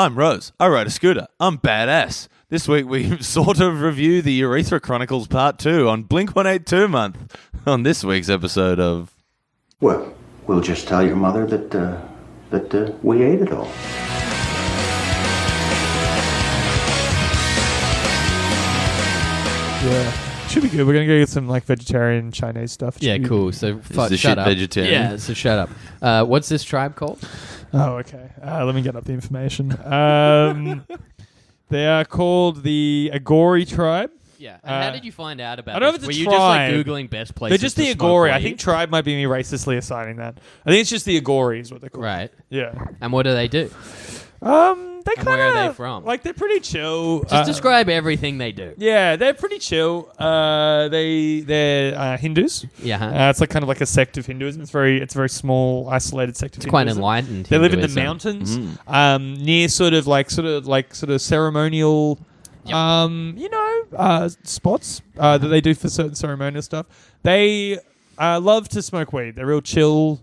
I'm Rose. I ride a scooter. I'm badass. This week we sort of review the Urethra Chronicles Part 2 on Blink-182 month on this week's episode of... Well, we'll just tell your mother that we ate it all. Yeah. Should be good. We're going to go get some like vegetarian Chinese stuff. Yeah, cool. So shut up. Vegetarian? Yeah, so shut up. What's this tribe called? Oh, okay. Let me get up the information. They are called the Agori tribe. Yeah. And how did you find out about I don't know this? if it's Were a you just like tribe. Googling best places They're just to the smoke Agori. weed? I think tribe might be me racistly assigning that. I think it's just the Agori is what they're called. Right. Yeah. And what do they do? They kind of... where are they from? Like, they're pretty chill. Just describe everything they do. Yeah, they're pretty chill. They're Hindus. Yeah. It's like kind of like a sect of Hinduism. It's a very small, isolated sect of It's quite Hinduism. enlightened. They live in the Hinduism. mountains, near sort of ceremonial, spots that they do for certain ceremonial stuff. They love to smoke weed. They're real chill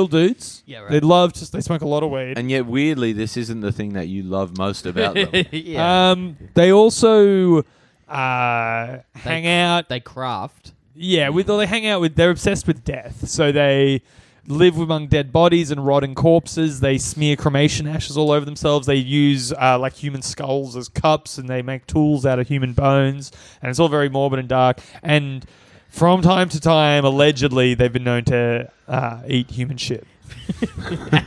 dudes. Yeah, right. They smoke a lot of weed. And yet, weirdly, this isn't the thing that you love most about them. Yeah. They also hang out. They craft. Yeah, they hang out with. They're obsessed with death, so they live among dead bodies and rotting corpses. They smear cremation ashes all over themselves. They use like human skulls as cups, and they make tools out of human bones. And it's all very morbid and dark. And from time to time, allegedly, they've been known to eat human shit.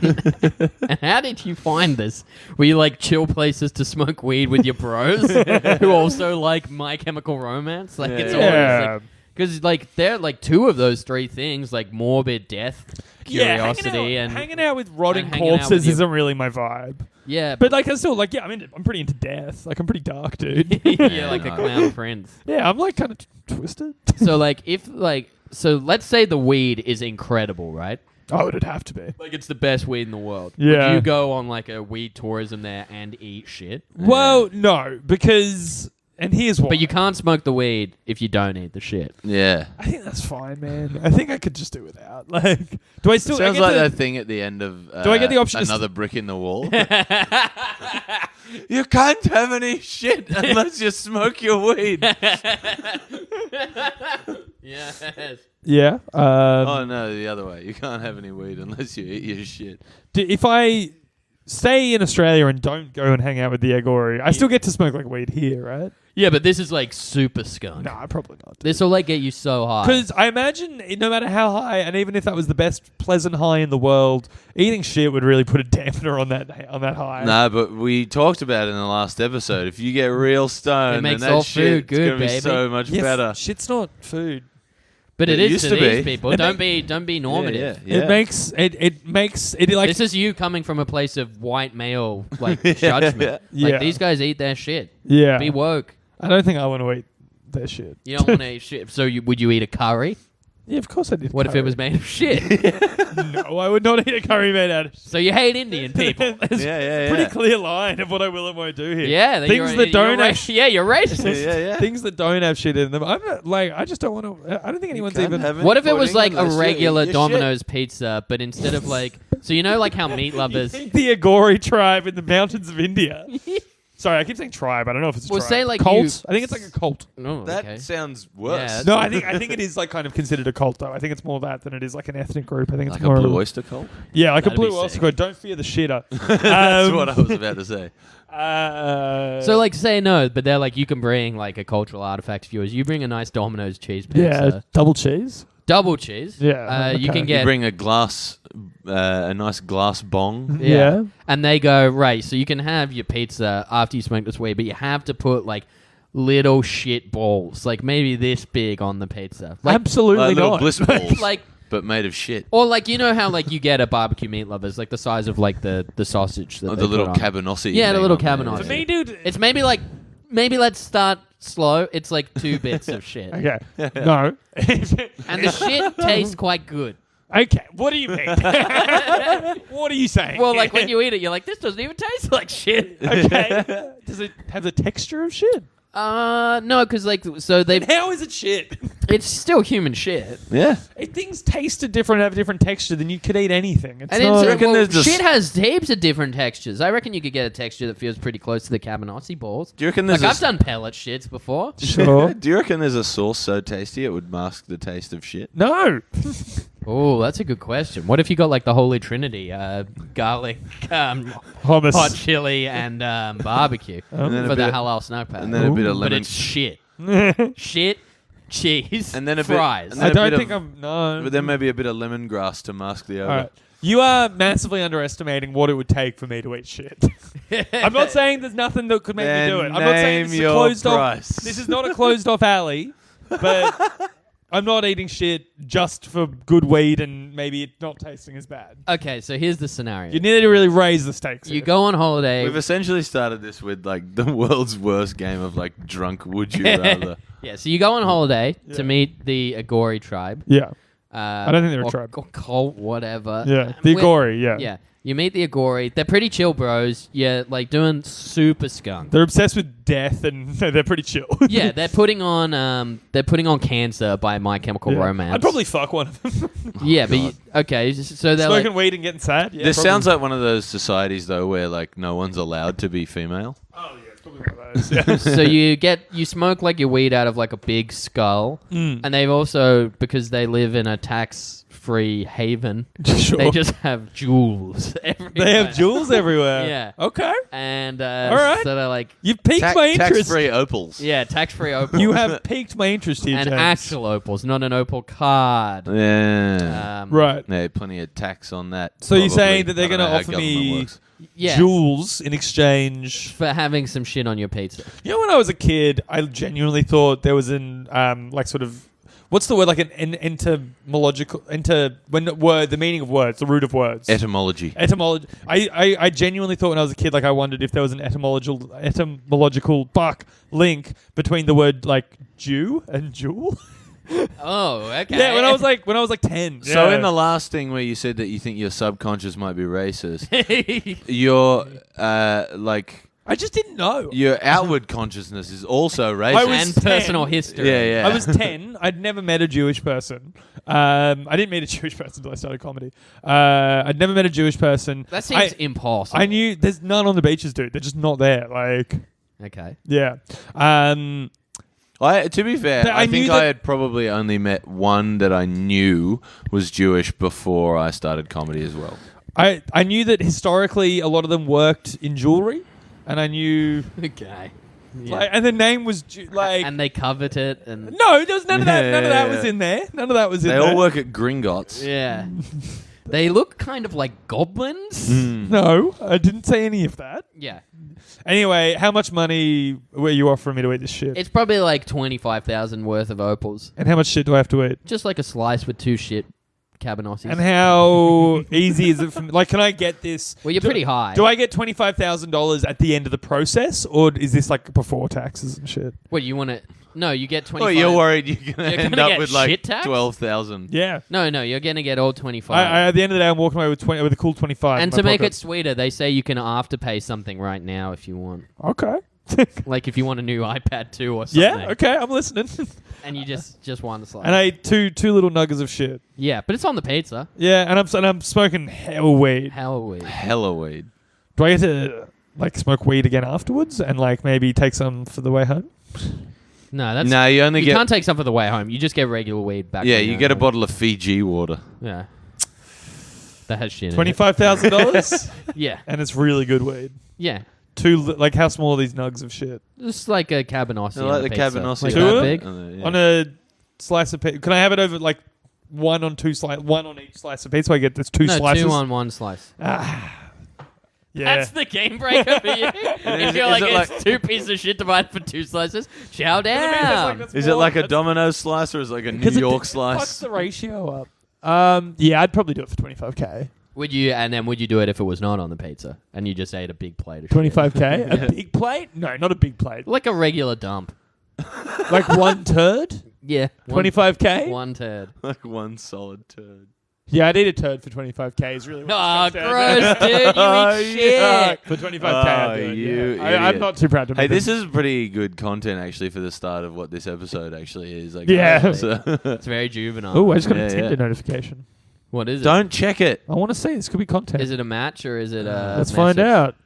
And how did you find this? Were you like chill places to smoke weed with your bros who also like My Chemical Romance? Like it's always like, because like they're like two of those three things, like morbid death, curiosity, and hanging out with rotting and hanging out corpses with your- isn't really my vibe. yeah, But like, I'm still like, yeah, I'm pretty into death. Like, I'm pretty dark, dude. yeah, like the clown prince. Yeah, I'm like kind of twisted. So like so let's say the weed is incredible, right? Oh, it'd have to be. Like it's the best weed in the world. Yeah. Would you go on like a weed tourism there and eat shit? Well, no, because and here's why. But you can't smoke the weed if you don't eat the shit. Yeah. I think that's fine, man. I think I could just do without. Like, do I still? Sounds I like get that thing at the end of Do I get the option to another brick in the wall? You can't have any shit unless you smoke your weed. Yes. Yeah. Oh no, the other way. You can't have any weed unless you eat your shit. If I stay in Australia and don't go and hang out with the Agori, I still get to smoke like weed here, right? Yeah, but this is like super skunk. No, probably not. This will like get you so high. Because I imagine no matter how high, and even if that was the best pleasant high in the world, eating shit would really put a dampener on that high. No, but we talked about it in the last episode. If you get real stoned, It makes then that all shit food good, gonna be baby. so much Yeah, better. shit's not food. But It it is used to to these be. people. Don't be normative. Yeah. It makes it like This is you coming from a place of white male like judgment. Yeah. Like these guys eat their shit. yeah. Be woke. I don't think I want to eat their shit. You don't want to eat shit. So would you eat a curry? Yeah, of course I did. What if it was made of shit? No, I would not eat a curry made out of. So you hate Indian people? There's Yeah. pretty clear line of what I will and won't do here. Yeah, things that don't have yeah, you're racist. Yeah. things that don't have shit in them. I'm not, like, I just don't want to. I don't think anyone's even. What if it was like a unless you eat regular your Domino's pizza, but instead of like, so you know like how meat lovers. The Agori tribe in the mountains of India. Sorry, I keep saying tribe. I don't know if it's a Well, tribe. say like cult. you- I think it's like a cult. No, That okay. sounds worse. No, I think it is like kind of considered a cult though. I think it's more that than it is like an ethnic group. I think it's Like more a blue of oyster cult? Yeah, like That'd a be blue oyster sick. cult. Don't fear the shitter. That's what I was about to say. So like say no, but they're like you can bring like a cultural artifact of yours. You bring a nice Domino's cheese pizza, yeah, double cheese. double cheese. Yeah, you okay. can get You bring a nice glass bong. Yeah. And they go, right, so you can have your pizza after you smoke this weed, but you have to put like little shit balls, like maybe this big on the pizza. Like, Absolutely Like little not. bliss balls, like but made of shit. or like you know how like you get a barbecue meat lovers, like the size of like the sausage that Oh, they the little put on. cabanossi. Yeah, the thing little on there. cabanossi. For me, dude. It's maybe let's start slow. It's like 2 bits of shit. Okay. No. And the shit tastes quite good. Okay. What do you mean? What are you saying? Well, like when you eat it, you're like, this doesn't even taste like shit. Okay. Does it have the texture of shit? No, because like so they. How is it shit? It's still human shit. Yeah. If things taste different, have a different texture, then you could eat anything. It's And not, it's, reckon well, there's just- shit has heaps of different textures. I reckon you could get a texture that feels pretty close to the cabanossi balls. Do you reckon there's Like a I've done pellet shits before. sure. Do you reckon there's a sauce so tasty it would mask the taste of shit? No. Oh, that's a good question. What if you got like the Holy Trinity, garlic, Hummus. hot chili, and barbecue And then a for the bit- halal snow patty? And then a bit of But lemon. it's shit. Shit, cheese, And then a bit- fries. and then I a don't bit think of- I'm... No. But then maybe a bit of lemongrass to mask the odor. All right. You are massively underestimating what it would take for me to eat shit. I'm not saying there's nothing that could make Then me do it. I'm not saying this is a name closed your off. price. This is not a closed off alley, but I'm not eating shit just for good weed and maybe it not tasting as bad. Okay, so here's the scenario. You need to really raise the stakes. You here. go on holiday. We've essentially started this with like the world's worst game of like drunk would you rather. Yeah, so you go on holiday Yeah. to meet the Agori tribe. Yeah. I don't think they're a tribe. Cult, whatever. Yeah. The We're- Agori, yeah. Yeah. You meet the Agori. They're pretty chill bros. Yeah, like doing super skunk. They're obsessed with death and they're pretty chill. Yeah, they're putting on Cancer by My Chemical Yeah. Romance. I'd probably fuck one of them. Yeah, but okay, so they're Smoking like, weed and getting sad. Yeah, This probably. sounds like one of those societies though where like no one's allowed to be female. Oh, yeah. It's probably one of those. Yeah. so you smoke like your weed out of like a big skull, and they've also, because they live in a tax-free haven, Sure. they just have jewels everywhere. They have jewels everywhere. Yeah. Okay. And All right. so they're like, You've piqued my interest. Tax-free opals. yeah, tax-free opals. You have piqued my interest here, and James. actual opals, not an opal card. Yeah. Right. Yeah, plenty of tax on that. So you're probably. saying that they're I don't gonna know how offer government me- works. Yeah, Jewels in exchange. for having some shit on your pizza. You know, when I was a kid, I genuinely thought there was an like sort of what's the word, like an etymological the meaning of words, the root of words. Etymology. Etymology. I genuinely thought when I was a kid, like I wondered if there was an etymological link between the word like Jew and jewel. Oh, okay. Yeah, when I was like 10. So yeah. in the last thing where you said that you think your subconscious might be racist, your like I just didn't know. your outward consciousness is also racist. I was and 10. personal history. Yeah. I was 10. I'd never met a Jewish person. I didn't meet a Jewish person until I started comedy. I'd never met a Jewish person. That seems impossible. I knew there's none on the beaches, dude. They're just not there. Like, Okay. yeah. To be fair, But I I knew think that- I had probably only met one that I knew was Jewish before I started comedy as well. I knew that historically a lot of them worked in jewelry, and I knew Okay. Yeah. like, and the name was like and they covered it, and no, there was none of that. None of that Yeah. was in there. None of that was in They there. all work at Gringotts. yeah, they look kind of like goblins. No, I didn't say any of that. Yeah, Anyway, how much money were you offering me to eat this shit? it's probably like 25,000 worth of opals, And how much shit do I have to eat? just like a slice with two shit cabanossis. And how easy is it for me? Like, can I get this? Well, you're pretty high. Do I get $25,000 at the end of the process, or is this like before taxes and shit? What you want to? No, you get 25. Oh, you're worried you're gonna You're end gonna up get with like shit tax? 12,000. Yeah. No, you're gonna get all 25. At the end of the day, I'm walking away with a cool 25. and in to my make it pocket. sweeter, they say you can afterpay something right now if you want. Okay. Like if you want a new iPad 2 or something. Yeah. Okay. I'm listening. And you just want to slice. And I ate two little nuggets of shit. Yeah, but it's on the pizza. Yeah, and I'm smoking hell weed. Hell weed. Hella weed. Do I get to like smoke weed again afterwards and like maybe take some for the way home? No, that's No, you only you get. can't take some for the way home. You just get regular weed back. Yeah, when you you're get a home. bottle of Fiji water. Yeah. That has shit in it. $25,000, Yeah. and it's really good weed. Yeah. Like how small are these nugs of shit? Just like a cabanossi. I on like a the pizza. cabanossi. Like Two that of big. them? Yeah. On a slice of pizza. Can I have it over like one on each slice of pizza? I get there's two No, slices. 2 on 1 slice. Yeah. That's the game breaker for you. If you're is like, it it's like- 2 pieces of shit divided for 2 slices, chow down. Is it like a Domino's slice or is it like a New York Fucks slice? the ratio up. Yeah, I'd probably do it for 25k. Would you do it if it was not on the pizza and you just ate a big plate of shit? 25k? A big plate? No, not a big plate. Like a regular dump. Like one turd? Yeah. 25k? One turd. Like one solid turd. Yeah, I'd eat a turd for 25k. Is really what Oh, it comes down gross, to. dude. You eat shit. For 25k, I'd do it, you yeah. I'm idiot. not too proud to Hey, admit this is pretty good content actually for the start of what this episode actually is. Like, Yeah. so- It's very juvenile. Oh, I just got Yeah, a Tinder yeah. notification. What is it? Don't check it. I want to see. This could be content. Is it a match or is it a Let's message? find out.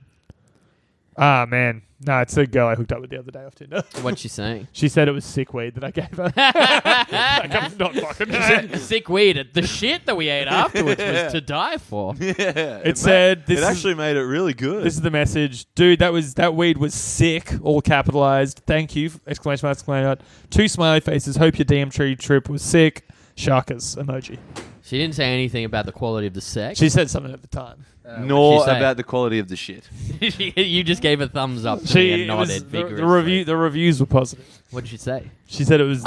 Ah, man. No, it's a girl I hooked up with the other day off Tinder. What's she saying? She said it was sick weed that I gave her. Like, I'm not fucking. Sick weed. The shit that we ate afterwards was to die for. Yeah. It said this It is- actually made it really good. This is the message, dude. That weed was sick, all capitalized. Thank you! Exclamation mark! Exclamation mark! 2 smiley faces. Hope your DM trip was sick. Sharkers emoji. She didn't say anything about the quality of the sex. She said something at the time. Nor what'd she say? about the quality of the shit. You just gave a thumbs up to me She and it was- nodded the vigorously. reviews were positive. What did she say? She said it was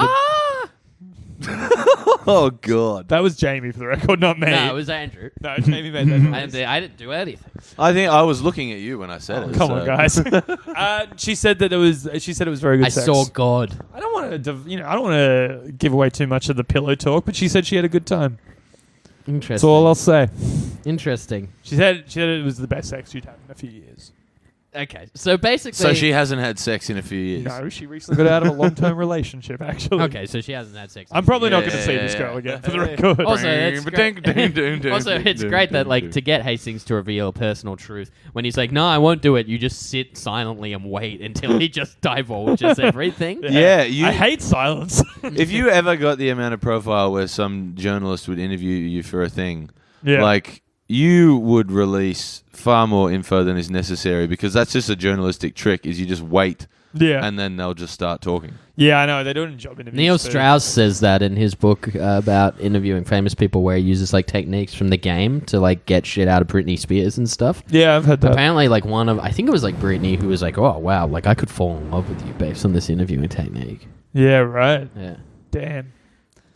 Oh god. that was Jamie for the record, not me. No, it was Andrew. No, Jamie made that noise. I didn't do anything. I think I was looking at you when I said it. Come so- on, guys. She said that it was. She said it was very good. I sex. saw God. I don't want to. I don't want to give away too much of the pillow talk, but she said she had a good time. That's Interesting. all I'll say. Interesting. She said it was the best sex she'd had in a few years. Okay, so basically, So she hasn't had sex in a few years. No, she recently got out of a long-term relationship. Actually. Okay, so she hasn't had sex. I'm probably not going to Yeah, see yeah, this girl yeah. again for the record. Also, it's Ba-ding, great. Also, it's great that like to get Hastings to reveal personal truth when he's like, "No, I won't do it." You just sit silently and wait until he just divulges everything. Yeah, you. I hate silence. If you ever got the amount of profile where some journalist would interview you for a thing, Yeah. like you would release far more info than is necessary because that's just a journalistic trick. Is you just wait yeah. and then they'll just start talking. Yeah, I know. They're doing a job interviews. Neil too. Strauss says that in his book about interviewing famous people, where he uses like techniques from the game to like get shit out of Britney Spears and stuff. Yeah, I've heard that. Apparently, like I think it was like Britney who was like, "Oh wow, like I could fall in love with you based on this interviewing technique." Yeah, right. Yeah, Damn.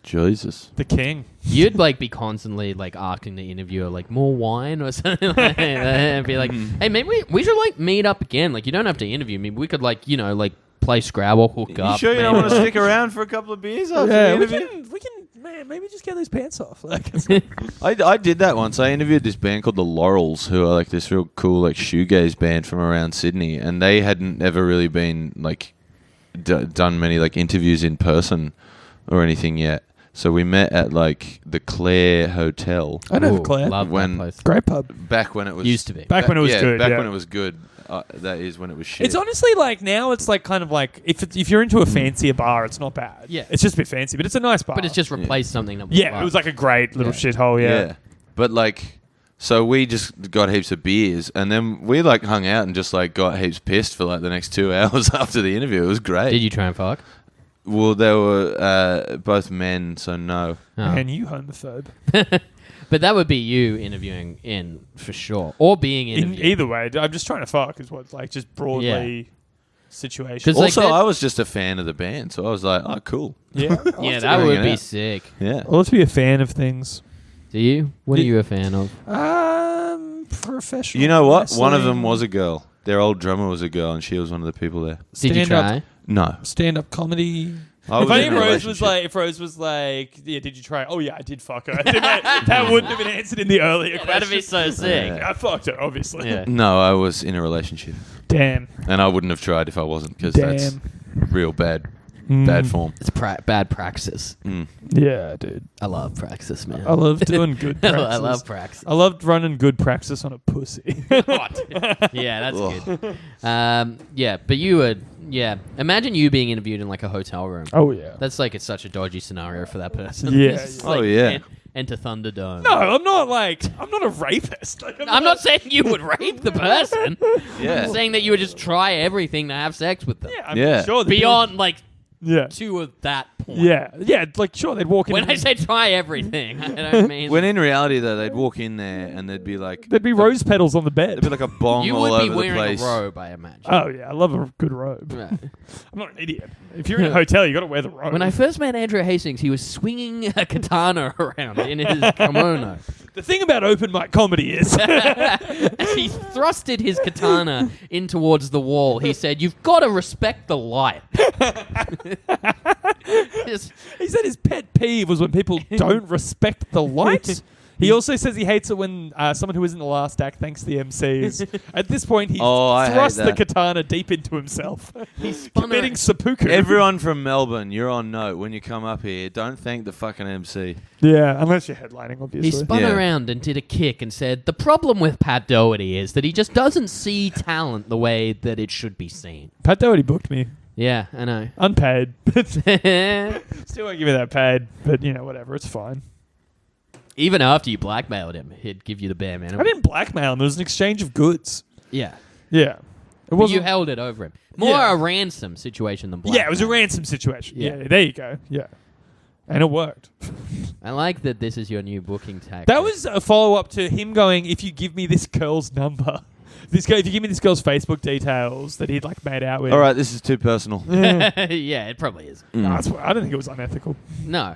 Jesus. The king. you'd like be constantly like asking the interviewer like more wine or something like that, and be like, "Hey, maybe we should like meet up again. Like you don't have to interview me. We could like like play Scrabble, hook You up." sure you don't maybe. want to stick around for a couple of beers after the Yeah, we interview? can, man, maybe just get those pants off. Like, I did that once. I interviewed this band called the Laurels, who are like this real cool like shoegaze band from around Sydney, and they hadn't ever really been like done many like interviews in person or anything yet. So we met at like the Clare Hotel I know Ooh, Claire. love When- that place. Great pub. back when it was Used to be. Back when it was good. Back yeah. when it was good. That is when it was shit. It's honestly like now it's like kind of like if you're into a fancier bar, it's not bad. Yeah. It's just a bit fancy, but it's a nice bar. But it's just replaced something that yeah, it was like a great little Yeah. shithole. Yeah. But like, so we just got heaps of beers, and then we like hung out and just like got heaps pissed for like the next 2 hours after the interview. It was great. Did you try and fuck? Well, they were both men, so no. Oh. And you homophobe. But that would be you interviewing in for sure, or being interviewed. Either way, I'm just trying to fuck is what like just broadly situation. 'Cause, like, Also, that- I was just a fan of the band, so I was like, oh, cool. Yeah. Yeah, to that bring would it be out. sick. Yeah. Well, let's be a fan of things. Do you? What are Did- you a fan of? Professional. You know what? One of them wrestling, was a girl. Their old drummer was a girl, and she was one of the people there. Did you stand-up- try? No. stand-up comedy. I was If only in a Rose was relationship. like, if Rose was like, yeah, did you try? Oh yeah, I did fuck her. That wouldn't have been answered in the earlier question. That'd be so sick. Yeah. I fucked her, obviously. Yeah. No, I was in a relationship, Damn. and I wouldn't have tried if I wasn't, because that's Damn. real bad Mm. form. It's bad praxis. Mm. Yeah, dude. I love praxis, man. I love doing good praxis. I love praxis. I loved running good praxis on a pussy. Yeah, that's Ugh. good. Yeah, but you would. Yeah, imagine you being interviewed in like a hotel room. Oh yeah. That's like it's such a dodgy scenario for that person. Yeah, It's yeah. like, Oh, yeah. Enter Thunderdome. No, I'm not a rapist. Like, I'm not saying you would rape the person. Yeah. I'm saying that you would just try everything to have sex with them. Yeah, I'm Yeah. sure. that Beyond like people- yeah. to that point. Yeah. Like sure, they'd walk in. When I say try everything, I don't mean When in reality, though, they'd walk in there and there'd be like there'd be rose petals on the there'd be bed. like a bong you all would be over the wearing place. a robe, I imagine. Oh yeah, I love a good robe. Right. I'm not an idiot. If you're in a hotel, you got to wear the robe. When I first met Andrew Hastings, he was swinging a katana around in his kimono. the thing about open mic comedy is, As he thrusted his katana in towards the wall, he said, "You've got to respect the light." Just- he said his pet peeve was when people don't respect the light. He also says he hates it when someone who isn't the last act thanks the MCs. At this point, he I hate thrusts the that. katana deep into himself. He's committing seppuku. Everyone from Melbourne, you're on note when you come up here. Don't thank the fucking MC. Yeah, unless you're headlining, obviously. He spun Yeah. around and did a kick and said, "The problem with Pat Doherty is that he just doesn't see talent the way that it should be seen." Pat Doherty booked me. Yeah, I know. Unpaid. Even Still won't give me that paid, but whatever, it's fine. after you blackmailed him, he'd give you the bare minimum. I didn't blackmail him. It was an exchange of goods. Yeah. Yeah. It But wasn't. you held it over him. More Yeah. a ransom situation than blackmail. Yeah, it was a ransom situation. Yeah. Yeah, there you go. Yeah. And it worked. I like that this is your new booking tactic. That was a follow-up to him going, if you give me this girl's number, if you give me this girl's Facebook details that he'd made out with. All right, this is too personal. Yeah, it probably is. No, I don't think it was unethical. No.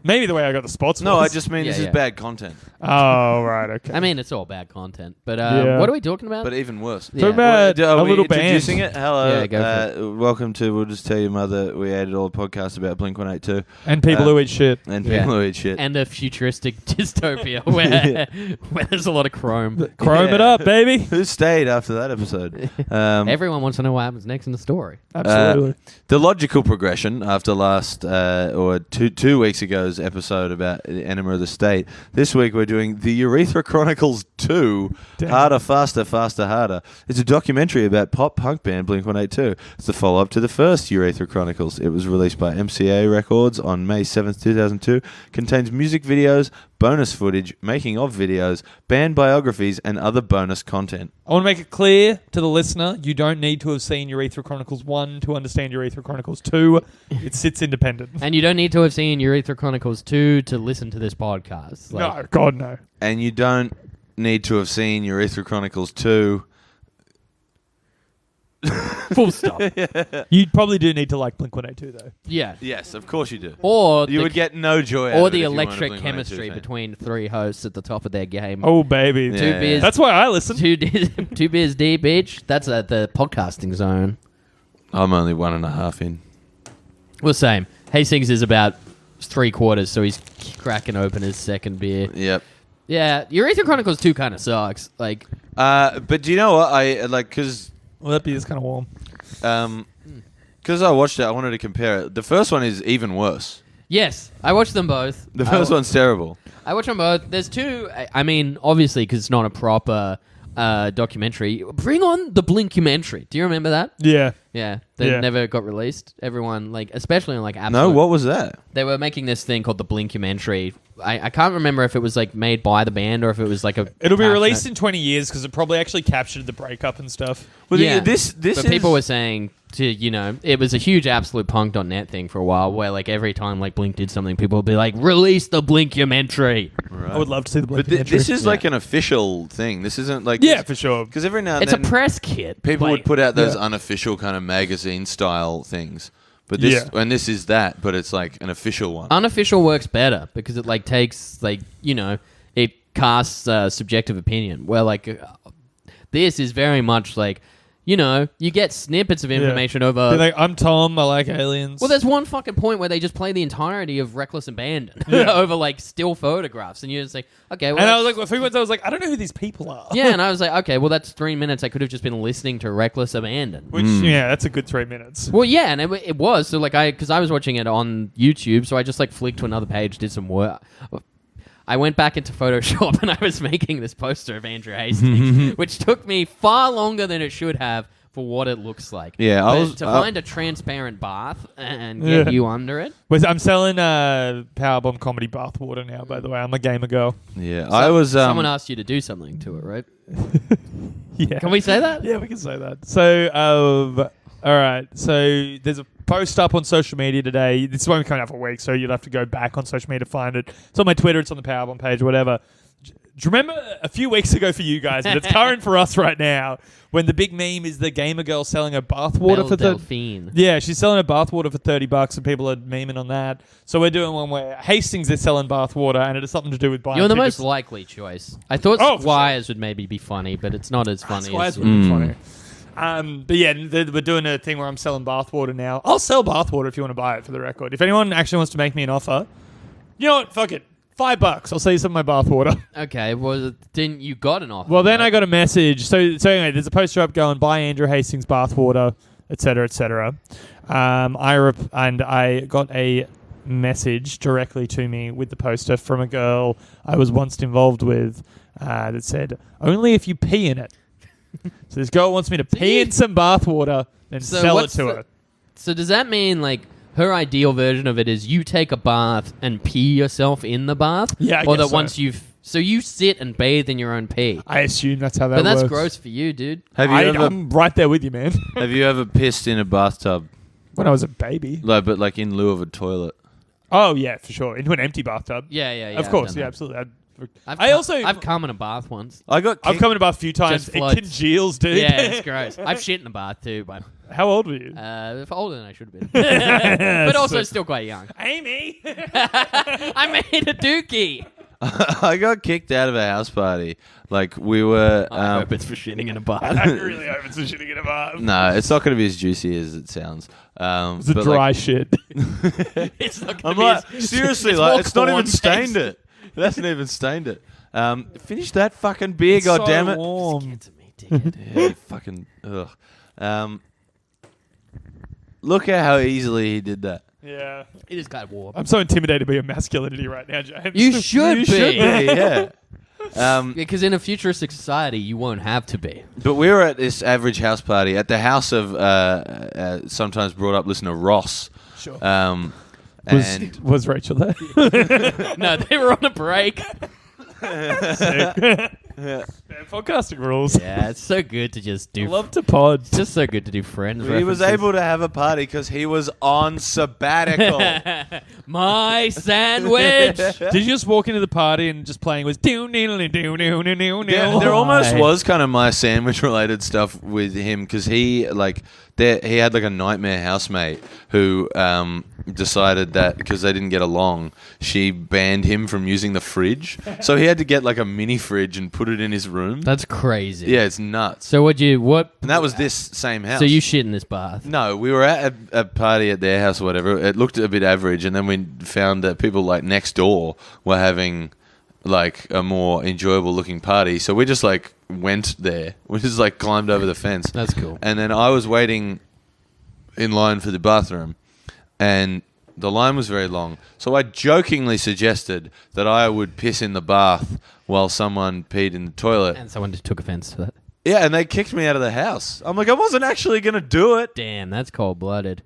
Maybe the way I got the spots No, I was. just mean this Yeah, is yeah. bad content, Oh, right, okay. I mean, it's all bad content. But Yeah. what are we talking about? but even worse. Yeah. Talk about Are a we little band. introducing it? Hello. Yeah, go for welcome to We'll Just Tell Your Mother. We added all the podcasts about Blink-182 And people who eat shit. and Yeah. people who eat shit. And a futuristic dystopia where there's a lot of chrome. Chrome it Yeah. up, baby. Who stayed after that episode? Everyone wants to know what happens next in the story. Absolutely. The logical progression after last or two weeks ago's episode about Enema of the State. This week we're doing the Urethra Chronicles 2, Damn. Harder, Faster, Faster, Harder. It's a documentary about pop punk band Blink-182. It's the follow-up to the first Urethra Chronicles. It was released by MCA Records on May 7th, 2002. Contains music videos, bonus footage, making of videos, band biographies, and other bonus content. I want to make it clear to the listener, you don't need to have seen Urethra Chronicles 1 to understand Urethra Chronicles 2. It sits independent. And you don't need to have seen Urethra Chronicles 2 to listen to this podcast. No, God, no. And you don't need to have seen Urethra Chronicles 2. Full stop. You probably do need to like Blink-182, though. Yeah. Yes, of course you do. Or You the, would get no joy out or of it the if you weren't a electric Blink-182 chemistry fan. between three hosts at the top of their game. Oh, baby. Yeah. Two beers. That's why I listen. Two beers deep each. That's at the podcasting zone. I'm only 1.5 in. Well, same. Hastings is about 3/4, so he's cracking open his second beer. Yep. Yeah, Urethra Chronicles 2 kind of sucks. Like, But do you know what? I like because Well, that beer's kind of warm. I watched it. I wanted to compare it. The first one is even worse. yes, I watched them both. The first one's terrible. I watched them both. There's two. I mean, obviously, because it's not a proper documentary. Bring on the Blinkumentary. Do you remember that? Yeah. Yeah, that Yeah. never got released. Everyone, like, especially on like Absolute. No, what was that? They were making this thing called the Blinkumentary. I can't remember if it was like made by the band or if it was like a. It'll be passionate- released in 20 years because it probably actually captured the breakup and stuff. Well, Yeah. this But is people were saying it was a huge absolutepunk.net thing for a while where like every time like Blink did something, people would be like, release the Blinkumentary. Right. I would love to see the But Blink this is Yeah. like an official thing. This isn't like Yeah, for sure. Because every now and It's a then press kit. people Like, would put out those Yeah. unofficial kind of magazine style things. But this Yeah. and this is that, but it's like an official one. Unofficial works better because it like takes like it casts subjective opinion. Where like this is very much like you get snippets of information over. Be like, I'm Tom, I like aliens. Well, there's one fucking point where they just play the entirety of Reckless Abandon Yeah. over like still photographs, and you're just like, okay, well, and I was that's- like, well, I was like, I don't know who these people are. yeah, and I was like, okay, well, that's 3 minutes. I could have just been listening to Reckless Abandon. Which, yeah, that's a good 3 minutes. Well, yeah, and it was so like because I was watching it on YouTube, so I just like flicked to another page, did some work. I went back into Photoshop and I was making this poster of Andrew Hastings, which took me far longer than it should have for what it looks like. Yeah, I But was- to find a transparent bath and get Yeah. you under it. I'm selling Powerbomb comedy bathwater now, by the way. I'm a gamer girl. Yeah, I was. Someone asked you to do something to it, right? Yeah. Can we say that? Yeah, we can say that. So, all right. So there's a post up on social media today. This won't be coming out for a week, so you'll have to go back on social media to find it. It's on my Twitter. It's on the Powerbomb page, whatever. Do you remember a few weeks ago for you guys, but it's current for us right now, when the big meme is the gamer girl selling her bathwater for Delphine. Yeah, she's selling her bathwater for $30 and people are memeing on that. So we're doing one where Hastings is selling bathwater and it has something to do with buying You're the tickets. most likely choice. I thought Oh, for Squires would maybe be funny, but it's not as funny Squires as... would be funny. But yeah, we're doing a thing where I'm selling bathwater now. I'll sell bathwater if you want to buy it, for the record. If anyone actually wants to make me an offer, you know what? Fuck it. $5. I'll sell you some of my bathwater. Okay, well, then you got an offer. Well, then right? I got a message. So anyway, there's a poster up going, buy Andrew Hastings bathwater, etc., etc. I got a message directly to me with the poster from a girl I was once involved with that said, only if you pee in it. So this girl wants me to pee in some bathwater and So sell it what's to the- her. So does that mean like her ideal version of it is you take a bath and pee yourself in the bath? Yeah, I or guess that so. once so you sit and bathe in your own pee. I assume that's how that But that's works. gross for you, dude. Have you I'm right there with you, man. have you ever pissed in a bathtub, When I was a baby. but like in lieu of a toilet? Oh, yeah, for sure. Into an empty bathtub. Yeah. Of I've course, done yeah, that. absolutely. I've come in a bath once. I got I've come in a bath a few times. Just It floats. congeals, dude. Yeah, it's gross. I've shit in a bath too, but How old were you? older than I should have been. But also So- still quite young. Amy! I made a dookie. I got kicked out of a house party. Like we were. I hope it's for shitting in a bath. I really hope it's a shitting in a bath. No, it's not going to be as juicy as it sounds. It's a but, dry like, shit. It's not I'm gonna like, be as- seriously, it's like more it's not even corn-based. stained it. It hasn't even stained it. Finish that fucking beer, So goddammit. warm. Get to me, dickhead. Yeah, fucking ugh. Look at how easily he did that. Yeah. It is kind of warm. I'm so intimidated by your masculinity right now, James. You should You be. should be, yeah. Because in a futuristic society, you won't have to be. But we were at this average house party at the house of sometimes brought up listener Ross. Sure. And Was Rachel there? No, they were on a break. Yeah, podcasting rules. Yeah, it's so good to just do. Love to pod. It's just so good to do friends. he was able to have a party because he was on sabbatical. My sandwich. Did you just walk into the party and just playing was do There almost was kind of my sandwich related stuff with him because he had like a nightmare housemate who decided that because they didn't get along, she banned him from using the fridge. So he had to get like a mini fridge and put it in his room. That's crazy. Yeah, it's nuts. So what? And that was this same house. So you shit in this bath? No, we were at a party at their house or whatever. It looked a bit average, and then we found that people like next door were having like a more enjoyable looking party. So we just like went there. We just like climbed over the fence. That's cool. And then I was waiting in line for the bathroom, and the line was very long. So I jokingly suggested that I would piss in the bath while someone peed in the toilet. And someone just took offense to that. Yeah, and they kicked me out of the house. I'm like, I wasn't actually going to do it. Damn, that's cold-blooded.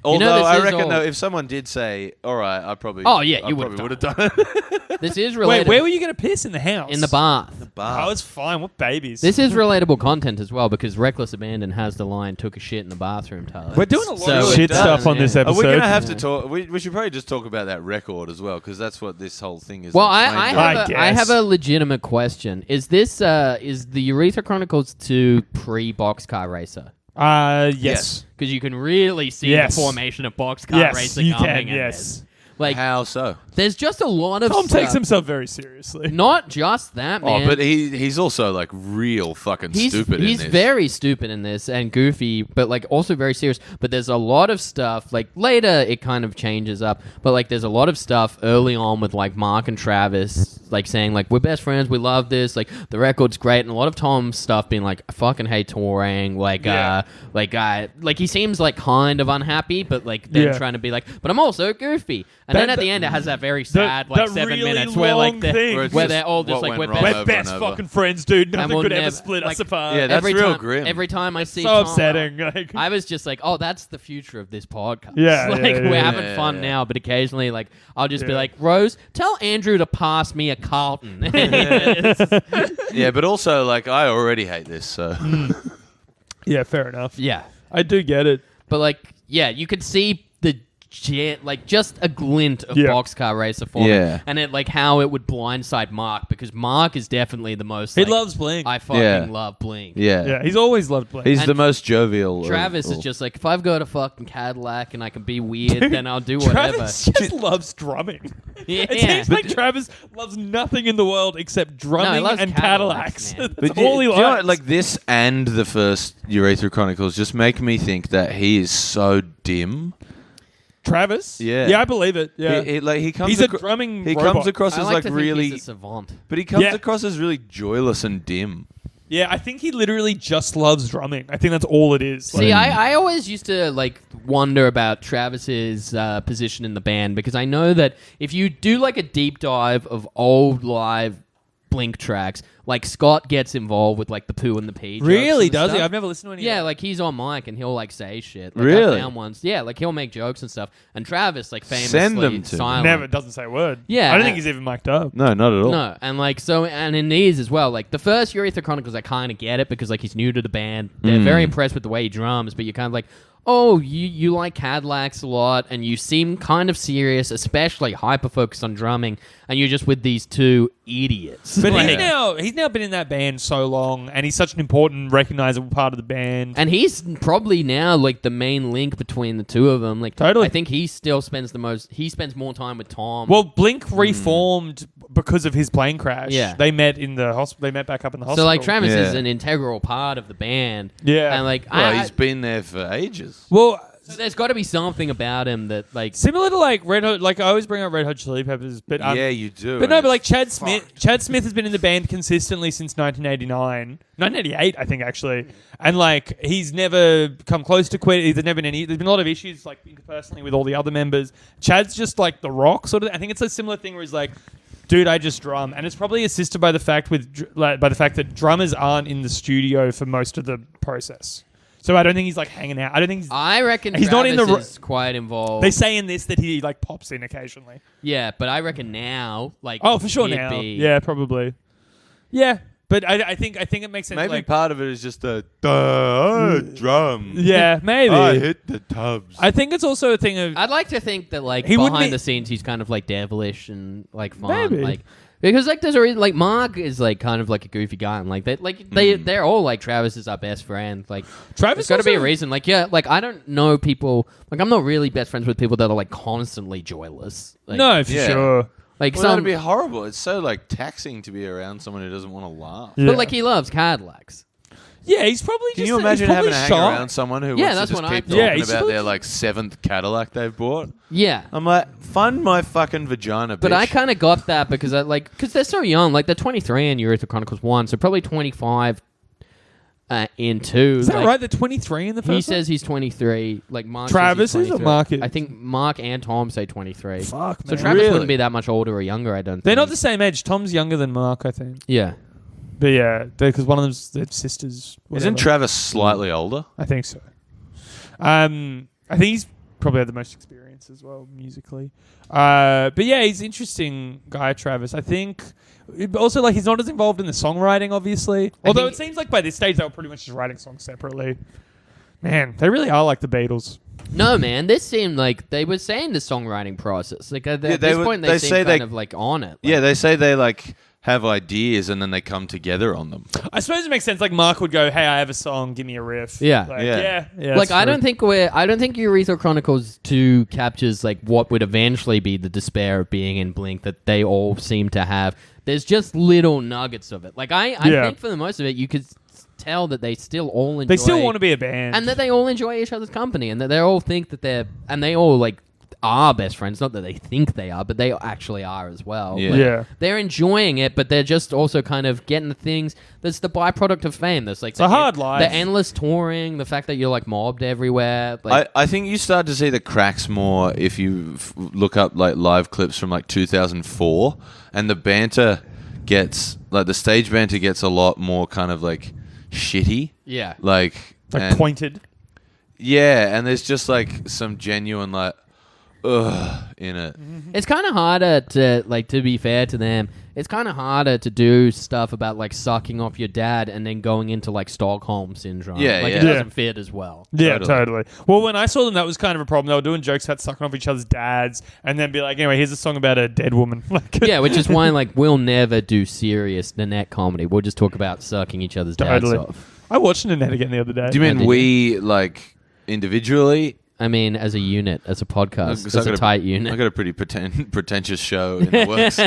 Although this I is reckon all- though, if someone did say, "All right," I probably. Oh, yeah, I you probably would've would have done it. This is Wait, relatable. where were you going to piss in the house? In the bath. Oh, it's fine. What babies? This is relatable content as well because Reckless Abandon has the line "took a shit in the bathroom." Tyler. We're doing a lot So of it shit does, stuff on yeah. this Are episode. we going to have to talk? We should probably just talk about that record as well because that's what this whole thing is. Well, like, I framed around. I have guess. a legitimate question. Is this is the Urethra Chronicles 2 pre-Boxcar Racer? Yes. Because you can really see Yes. the formation of Boxcar Yes, Racer you coming. can. in Yes. this. Like, How so? there's just a lot of Tom stuff. takes himself very seriously. Not just that, man. Oh, but he's also like real fucking stupid. He's in this. very stupid in this and goofy, but like also very serious. But there's a lot of stuff. Like later, it kind of changes up. But like, there's a lot of stuff early on with like Mark and Travis, like saying like we're best friends, we love this, like the record's great, and a lot of Tom's stuff being like I fucking hate touring, like like he seems like kind of unhappy, but like then Yeah. trying to be like, but I'm also goofy. And then at the end, it has that very sad like that 7 really minutes where like long the, thing. Where it's where just they're all just what like went we're wrong best We're over best and over. fucking friends, dude. And Nothing we'll could ever never- split like- us apart. Yeah, that's every real time, grim. Every time I see so Tom, upsetting. Like, I was just like, oh, that's the future of this podcast. Yeah, like yeah, we're yeah, having yeah, fun yeah. now, but occasionally, like, I'll just be Yeah. like, Rose, tell Andrew to pass me a Carlton. Yeah, but also like I already hate this. So yeah, fair enough. yeah, I do get it. but like, yeah, you could see the like just a glint of Yeah. Boxcar Racer for me, Yeah. and it like how it would blindside Mark because Mark is definitely the most. He like, loves Blink. I fucking Yeah. love Blink. yeah, He's always loved Blink. he's And the most jovial. Travis is just like, if I've got a fucking Cadillac and I can be weird, then I'll do whatever. Travis just loves drumming. Yeah. It seems like Travis loves nothing in the world except drumming loves and Cadillacs, Cadillacs. man. That's But all he do you know likes. what, like this and the first Urethra Chronicles just make me think that he is so dim. Travis? Yeah. Yeah, I believe it. Yeah. He comes. He's a drumming He robot. comes across I as like like to really, think he's a savant. but he comes Yeah. across as really joyless and dim. Yeah, I think he literally just loves drumming. I think that's all it is. See, I always used to like wonder about Travis's position in the band because I know that if you do like a deep dive of old live Blink tracks, like Scott gets involved with like the poo and the pee. jokes Really? and Does he? stuff. I've never listened to any. Yeah, of like he's on mic and he'll like say shit. Like, Really? I found ones. Yeah, like he'll make jokes and stuff. And Travis like famously Send them to me. silent. Never doesn't say a word. Yeah, I don't think he's even mic'd up. No, not at all. No, and like so, and in these as well. Like the first Urethra Chronicles, I kind of get it because like he's new to the band. They're very impressed with the way he drums, but you're kind of like, oh, you like Cadillacs a lot, and you seem kind of serious, especially hyper focused on drumming, and you're just with these two idiots. But Like- he's now been in that band so long, and he's such an important, recognizable part of the band. And he's probably now like the main link between the two of them. Like, Totally. I think he still spends the most. He spends more time with Tom. Well, Blink reformed because of his plane crash. Yeah. They met in the hospital. They met back up in the hospital. so like Travis Yeah. is an integral part of the band. Yeah. and like Well, I, he's been there for ages. Well, so there's got to be something about him that like. similar to like Red Hot. Like I always bring up Red Hot Chili Peppers, but Yeah, you do. But no, and but like it's Chad Smith. fucked. Chad Smith has been in the band consistently since 1989, 1988, I think actually, and like he's never come close to quit. There's never been any. There's been a lot of issues like interpersonally with all the other members. Chad's just like the rock sort of. I think it's a similar thing where he's like, dude, I just drum, and it's probably assisted by the fact that drummers aren't in the studio for most of the process. So I don't think he's like hanging out. I don't think I reckon He's not in the Travis is quite involved. they say in this that he like pops in occasionally. yeah, but I reckon now, like, Oh, for sure he'd now. be- Yeah, probably. Yeah, but I think it makes sense. Maybe like, part of it is just a drum. yeah, maybe. I hit the tubs. I think it's also a thing of I'd like to think that like He wouldn't behind be- the scenes he's kind of like devilish and like fun, Maybe. like because like there's a reason like Mark is like kind of like a goofy guy and like they're all like Travis is our best friend. Like Travis. there's got to be a also- reason. Like yeah, like I don't know people. Like I'm not really best friends with people that are like constantly joyless. Like, No, for Yeah. sure. like Well, some. that'd be horrible. It's so like taxing to be around someone who doesn't want to laugh. Yeah. But like he loves Cadillacs. Yeah, he's probably. Can just you imagine he's having probably to hang shy. around someone who Yeah, wants that's to just what I keep thought. talking Yeah, he's about probably- their like 7th Cadillac they've bought? Yeah. I'm like, fund my fucking vagina, But bitch. I kind of got that because because they're so young. Like they're 23 in Urethra Chronicles 1, so probably 25 in 2. Is that like, right? The 23 in the first. He says he's 23. Like Mark. Travis says he's is or 23. Mark is? I think Mark and Tom say 23. one? Fuck, So man. Travis Really? wouldn't be that much older or younger, I don't think. They're not the same age. Tom's younger than Mark, I think. Yeah. But yeah, because one of them's their sisters. Isn't whatever. Travis slightly older? I think so. I think he's probably had the most experience as well musically. But yeah, he's an interesting guy, Travis. I think also like he's not as involved in the songwriting, obviously. Although think- it seems like by this stage they were pretty much just writing songs separately. Man, they really are like the Beatles. No, man. This seemed like they were saying the songwriting process. Like at Yeah, this they point, they they say seem kind they- of like on it. Like, Yeah, they say they like have ideas and then they come together on them. I suppose it makes sense. Like Mark would go, "Hey, I have a song. Give me a riff." Yeah. Like, Yeah. yeah. like that's I true. don't think Urethra Chronicles 2 captures like what would eventually be the despair of being in Blink that they all seem to have. There's just little nuggets of it. Like I Yeah. think for the most of it you could tell that they still all enjoy They still want to be a band, and that they all enjoy each other's company and that they all think that they all like are best friends. Not that they think they are, but they actually are as well. Yeah. Like, Yeah. they're enjoying it, but they're just also kind of getting the things that's the byproduct of fame. That's like It's a hard life. The endless touring, the fact that you're like mobbed everywhere. Like, I think you start to see the cracks more if you look up like live clips from like 2004 and the banter gets like the stage banter gets a lot more kind of like shitty. yeah. Like pointed. Yeah, and there's just like some genuine like in it. It's kind of harder to be fair to them. It's kind of harder to do stuff about like sucking off your dad and then going into like Stockholm syndrome. Yeah, like yeah. it Yeah. doesn't fit as well. Yeah, Totally. totally. Well, when I saw them, that was kind of a problem. They were doing jokes about sucking off each other's dads, and then be like, "Anyway, here's a song about a dead woman." Like, Yeah, which is why like we'll never do serious Nanette comedy. We'll just talk about sucking each other's dads Totally. off. I watched Nanette again the other day. Do you mean did we like individually I mean, as a unit, as a podcast, 'Cause as a tight unit. I got a pretty pretentious show in the works.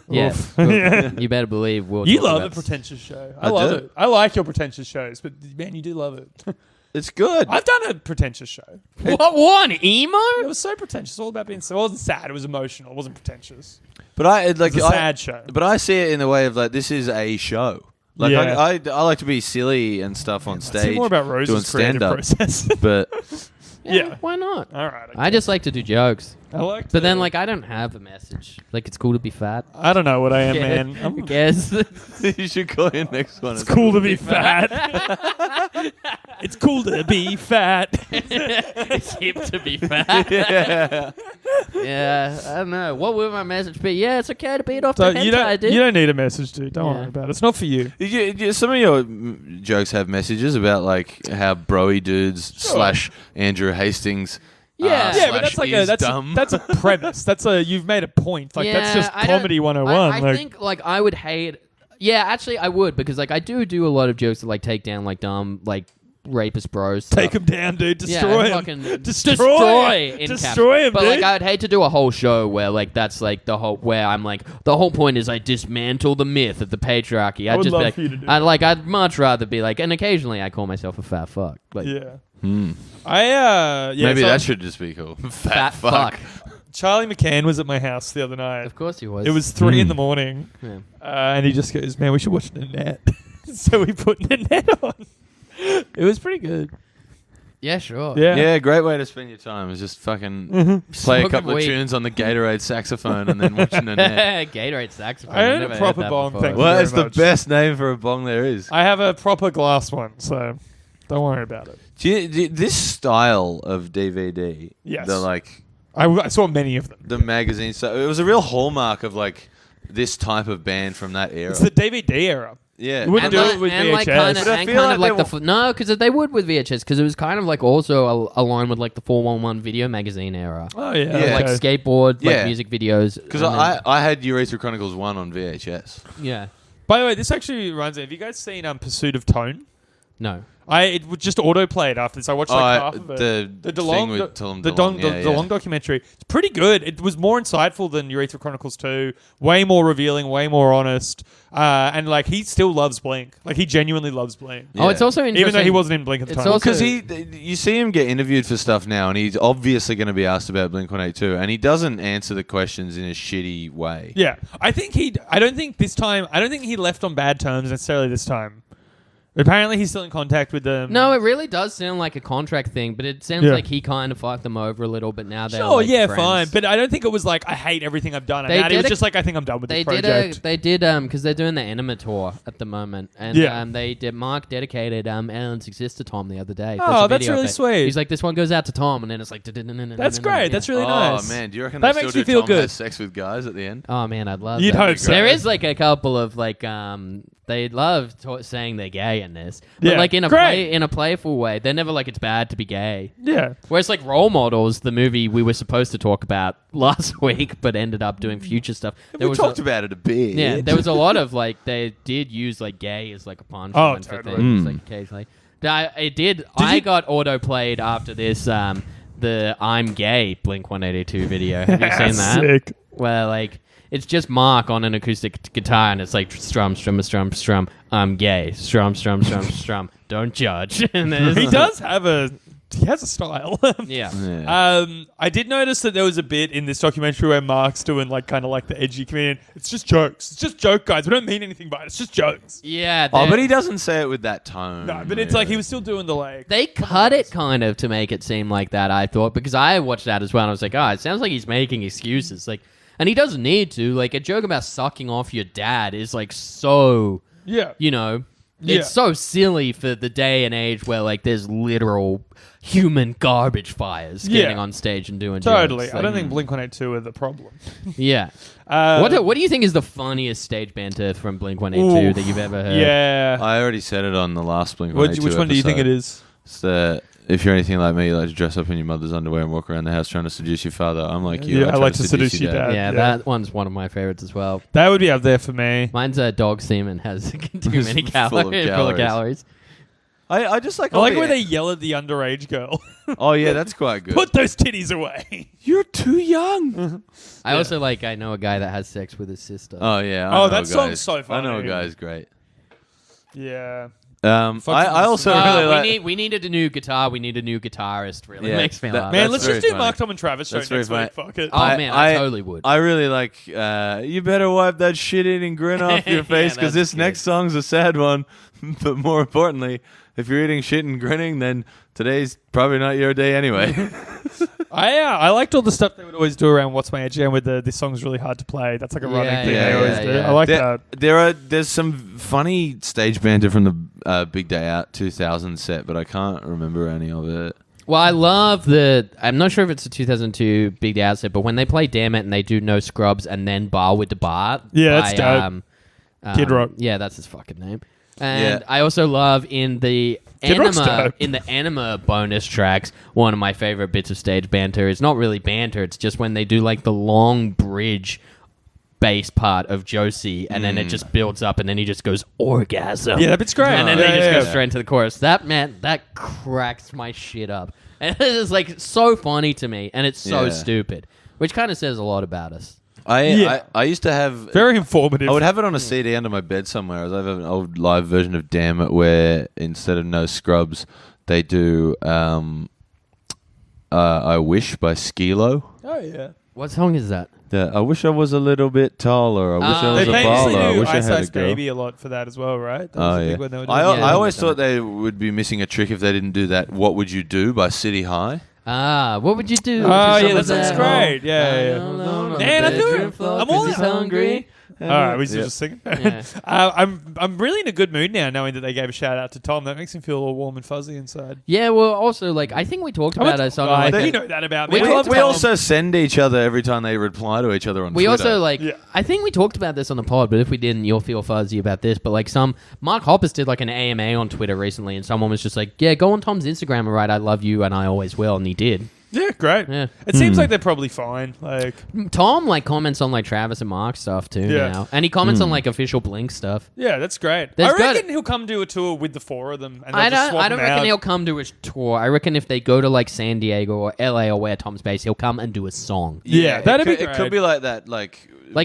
Yeah. Oof. Well, Yeah. You better believe we'll You talk love about a pretentious show. I I love do. it. I like your pretentious shows, but man, you do love it. It's good. I've done a pretentious show. What one? Emo? It was so pretentious. It's all about being. So it wasn't sad. It was emotional. It wasn't pretentious. But I It was a sad show. But I see it in the way of like this is a show. Like Yeah. I like to be silly and stuff on I stage. see more about doing Rose's creative stand-up. process. But Yeah. Why not? All right. I just like to do jokes. I like. But then, like, I don't have a message. Like, it's cool to be fat. I don't know what I am, Yeah, man. I guess. you should call your next one. It's cool to be fat. It's cool to be fat. It's hip to be fat. Yeah. Yeah, I don't know. What would my message be? Yeah, it's okay to beat off So the you hentai, dude. don't need a message, dude. Don't Yeah. worry about it. It's not for you. Some of your jokes have messages about like how broy dudes slash Andrew Hastings. Yeah. Yeah, but that's like is a dumb. that's a premise. You've made a point. Like that's Yeah, just I don't- comedy 101. I like, think like I would hate. Yeah, actually, I would because like I do a lot of jokes that like take down like dumb like rapist bros. take stuff. him down, dude. Destroy him. Fucking Destroy in Destroy cap. him, But dude. like, I'd hate to do a whole show where like that's like the whole where I'm like the whole point is I dismantle the myth of the patriarchy. I'd would just love be like, for you to do I'd much rather be like, and occasionally I call myself a fat fuck. Like, Yeah. Hmm. Yeah. Maybe so that should just be cool. fat fuck. Charlie McCann was at my house the other night. Of course he was. It was 3 in the morning, Yeah. and he just goes, "Man, we should watch Nanette." So we put Nanette on. It was pretty good. Yeah, sure. Yeah. Yeah, great way to spend your time is just fucking play a Smoking couple of weed. tunes on the Gatorade saxophone and then watching the net. Gatorade saxophone. I I've own a never heard proper that bong, before. thank you. Well, very it's the much. best name for a bong there is. I have a proper glass one, so don't worry about it. This style of DVD, Yes. the like I saw many of them. the magazine stuff, it was a real hallmark of like this type of band from that era. It's the DVD era. Yeah, You wouldn't And do like- it with and VHS. like kind of, But I and feel kind of like like they the no, because they would with VHS because it was kind of like also aligned with like the 411 video magazine era, Oh yeah. Yeah. like okay. skateboard, like Yeah. music videos. because and then- I had Urethra Chronicles 1 on VHS. yeah, By the way, this actually reminds me. Have you guys seen Pursuit of Tone? no, It would just autoplayed after this. I watched like half of it. the DeLong, thing with Tom the DeLong, yeah, DeLong documentary. It's pretty good. It was more insightful than Urethra Chronicles 2. Way more revealing, way more honest. And like he still loves Blink. Like he genuinely loves Blink. Yeah. Oh, it's also interesting. Even though he wasn't in Blink at the It's time. also- Because you see him get interviewed for stuff now, and he's obviously going to be asked about Blink-182, and he doesn't answer the questions in a shitty way. Yeah. I don't think he left on bad terms necessarily this time. Apparently he's still in contact with them. No, it really does sound like a contract thing, but it sounds Yeah. like he kind of fucked them over a little. But now they're Sure, like yeah, friends. fine. But I don't think it was like I hate everything I've done. They It was did just like I think I'm done with They this did project. because they're doing the Enema tour at the moment, and Yeah. Mark dedicated Ellen's Exist to Tom the other day. Oh, a that's video really of it. sweet. He's like, this one goes out to Tom, and then it's like, That's great. That's really Oh nice. man, do you reckon That they makes still me do feel Tom good. has sex with guys at the end? Oh man, I'd love. You'd that. hope so. There is like a couple of like they love saying they're gay in this, but Yeah. like in Great. a playful way. They're never like it's bad to be gay. Yeah. Whereas like Role Models, the movie we were supposed to talk about last week, but ended up doing future stuff. We talked about it a bit. Yeah, there was a lot of like they did use like gay as like a punchline Oh, for totally. things like occasionally. I got auto played after this the I'm Gay Blink-182 video. Have you seen that? Sick. Where like it's just Mark on an acoustic guitar and it's like strum, strum, strum, strum. I'm gay. Strum, strum, strum, strum. Don't judge. And there's- He does have a style. Yeah. Yeah. I did notice that there was a bit in this documentary where Mark's doing like kind of like the edgy comedian. It's just jokes. It's just joke, guys. We don't mean anything by it. It's just jokes. Yeah. Oh, they're- but he doesn't say it with that tone. No, but it's like he was still doing the like. They cut it kind of to make it seem like that, I thought, because I watched that as well and I was like, oh, it sounds like he's making excuses. Like, and he doesn't need to. Like, a joke about sucking off your dad is like so, Yeah. you know, Yeah. it's so silly for the day and age where like there's literal human garbage fires getting Yeah. on stage and doing Totally. jokes. I don't Like, think Blink-182 are the problem. Yeah. What do you think is the funniest stage banter from Blink-182 Oof. that you've ever heard? Yeah. I already said it on the last Blink-182 Which one do you think it episode. is? It's the if you're anything like me, you like to dress up in your mother's underwear and walk around the house trying to seduce your father. I'm like you. Yeah, I try like to seduce your dad. Yeah, Yeah. that one's one of my favorites as well. That would be up there for me. Mine's dog semen has too It's many full of calories. Full of calories. calories. I just like. I like where they yell at the underage girl. Oh yeah, that's quite good. Put those titties away. You're too young. I also like. I know a guy that has sex with his sister. Oh yeah. Oh, I know that a song's guy. so funny. I know a guy's great. Yeah. I also really like. we needed a new guitar. We need a new guitarist. Really Yeah, makes me that- laugh. Man, That's let's very just do funny. Mark, Tom, and Travis show That's very next week. funny. Fuck it. Oh man, I totally would. I really like. You better wipe that shit-eating grin off your face because that's this next song's a sad one. But more importantly, if you're eating shit and grinning, then today's probably not your day anyway. I liked all the stuff they would always do around What's My Age Again with this song's really hard to play. That's like a running thing they always do. yeah. I like that. There's some funny stage banter from the Big Day Out 2000 set, but I can't remember any of it. Well, I love I'm not sure if it's a 2002 Big Day Out set, but when they play Damn It and they do No Scrubs and then Bar with the Bar. Yeah, that's dope. Kid Rock. Yeah, that's his fucking name. And I also love in the Kid Rock's Anima bonus tracks, one of my favorite bits of stage banter is not really banter, it's just when they do like the long bridge bass part of Josie and then it just builds up and then he just goes orgasm. Yeah, that bit's great. And then Yeah, they just yeah, go yeah. straight into the chorus. That cracks my shit up. And it is like so funny to me and it's so Yeah. stupid, which kind of says a lot about us. I used to have Very informative. I would have it on a CD under my bed somewhere. I have an old live version of Damn It where instead of No Scrubs, they do I Wish by Skilo. Oh, yeah. What song is that? I wish I was a little bit taller. I wish I was They a famously baller. I do wish I Ice had a Ice girl. Baby a lot for that as well, right? That Oh was a yeah. big one they were doing. I Yeah. always thought they would be missing a trick if they didn't do that. What Would You Do by City High? What would you do? Oh, if yeah, someone that sounds said, great. "Oh, Yeah, I'm yeah. alone on Man, the I do bedroom it. floor I'm 'cause all he's in. hungry." All right, we should Yeah. just sing. Yeah. I'm really in a good mood now, knowing that they gave a shout out to Tom. That makes me feel all warm and fuzzy inside. Yeah, well, also, like, I think we talked about it. Something like you that. know that about me. We I love We Tom. also send each other every time they reply to each other on We Twitter. also, like, Yeah. I think we talked about this on the pod, but if we didn't, you'll feel fuzzy about this. But, like, Mark Hoppus did, like, an AMA on Twitter recently, and someone was just like, yeah, go on Tom's Instagram and write, I love you, and I always will, and he did. Yeah, great. Yeah. It seems like they're probably fine. Like, Tom, like, comments on, like, Travis and Mark stuff, too, Yeah. now. And he comments on, like, official Blink stuff. yeah, that's great. There's I reckon gotta- he'll come do a tour with the four of them. And I they'll just don't swap them reckon out. he'll come to his tour. I reckon if they go to, like, San Diego or LA or where Tom's based, he'll come and do a song. Yeah, that'd be It could great. be like that. Like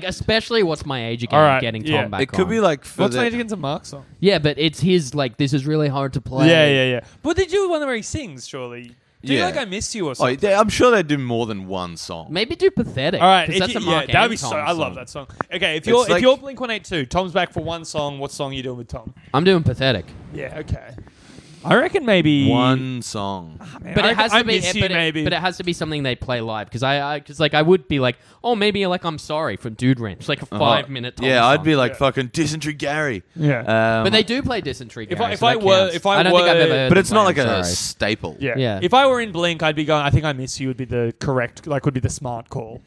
Especially What's My Age Again, All right, getting yeah. Tom back it could on. be like for What's the, My Age Again's a Mark song? Yeah, but it's his, like, this is really hard to play. Yeah. But they do one where he sings, surely. Do you Yeah. like I Miss You or Oh, something? I'm sure they do more than one song. Maybe do Pathetic. All right, 'cause if that's you- a Mark that'd and be so. Tom I love song. that song. Okay, if It's you're like- Blink-182, Tom's back for one song. What song are you doing with Tom? I'm doing Pathetic. Yeah, okay. I reckon maybe One song. Man, But I it has I to be, Miss You, maybe. but it has to be something they play live because I would be like, oh, maybe like I'm Sorry from Dude Ranch, like a 5-minute. Tom Yeah, song. I'd be like Yeah. fucking Dysentery Gary. Yeah. But they do play Dysentery. If Gary, I so that were- counts. if I don't think I've were- ever heard But them it's not play like I'm a Sorry. staple. Yeah. Yeah. If I were in Blink, I'd be going. I think I Miss You would be the correct, like, would be the smart call.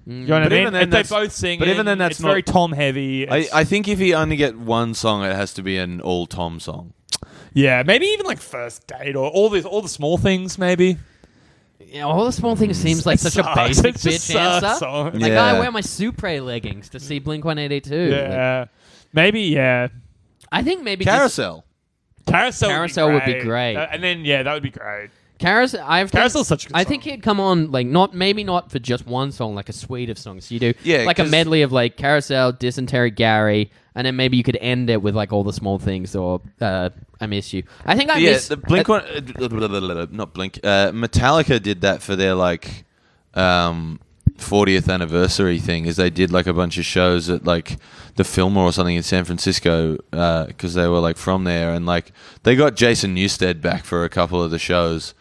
You know what But I even mean? then If they that's- both sing, but even then that's it's very not- Tom heavy. I think if you only get one song, it has to be an all Tom song. Yeah, maybe even like First Date or all the small things. Maybe Yeah, all the small things seems like It such a sucks. basic It just bitch sucks. answer. So- Like, Yeah. I wear my Supre leggings to see Blink-182. Like, Yeah, maybe. Yeah, I think maybe just- Carousel. Carousel would be great. And then that would be great. Carousel's such a good I song. think he'd come on like maybe not for just one song, like a suite of songs. So you do like a 'cause- medley of like Carousel, Dysentery Gary, and then maybe you could end it with like all the small things or I Miss You. I think I Yeah, miss the Blink one, not Blink. Metallica did that for their 40th anniversary thing. Is they did like a bunch of shows at like the Fillmore or something in San Francisco because they were like from there, and like they got Jason Newsted back for a couple of the shows,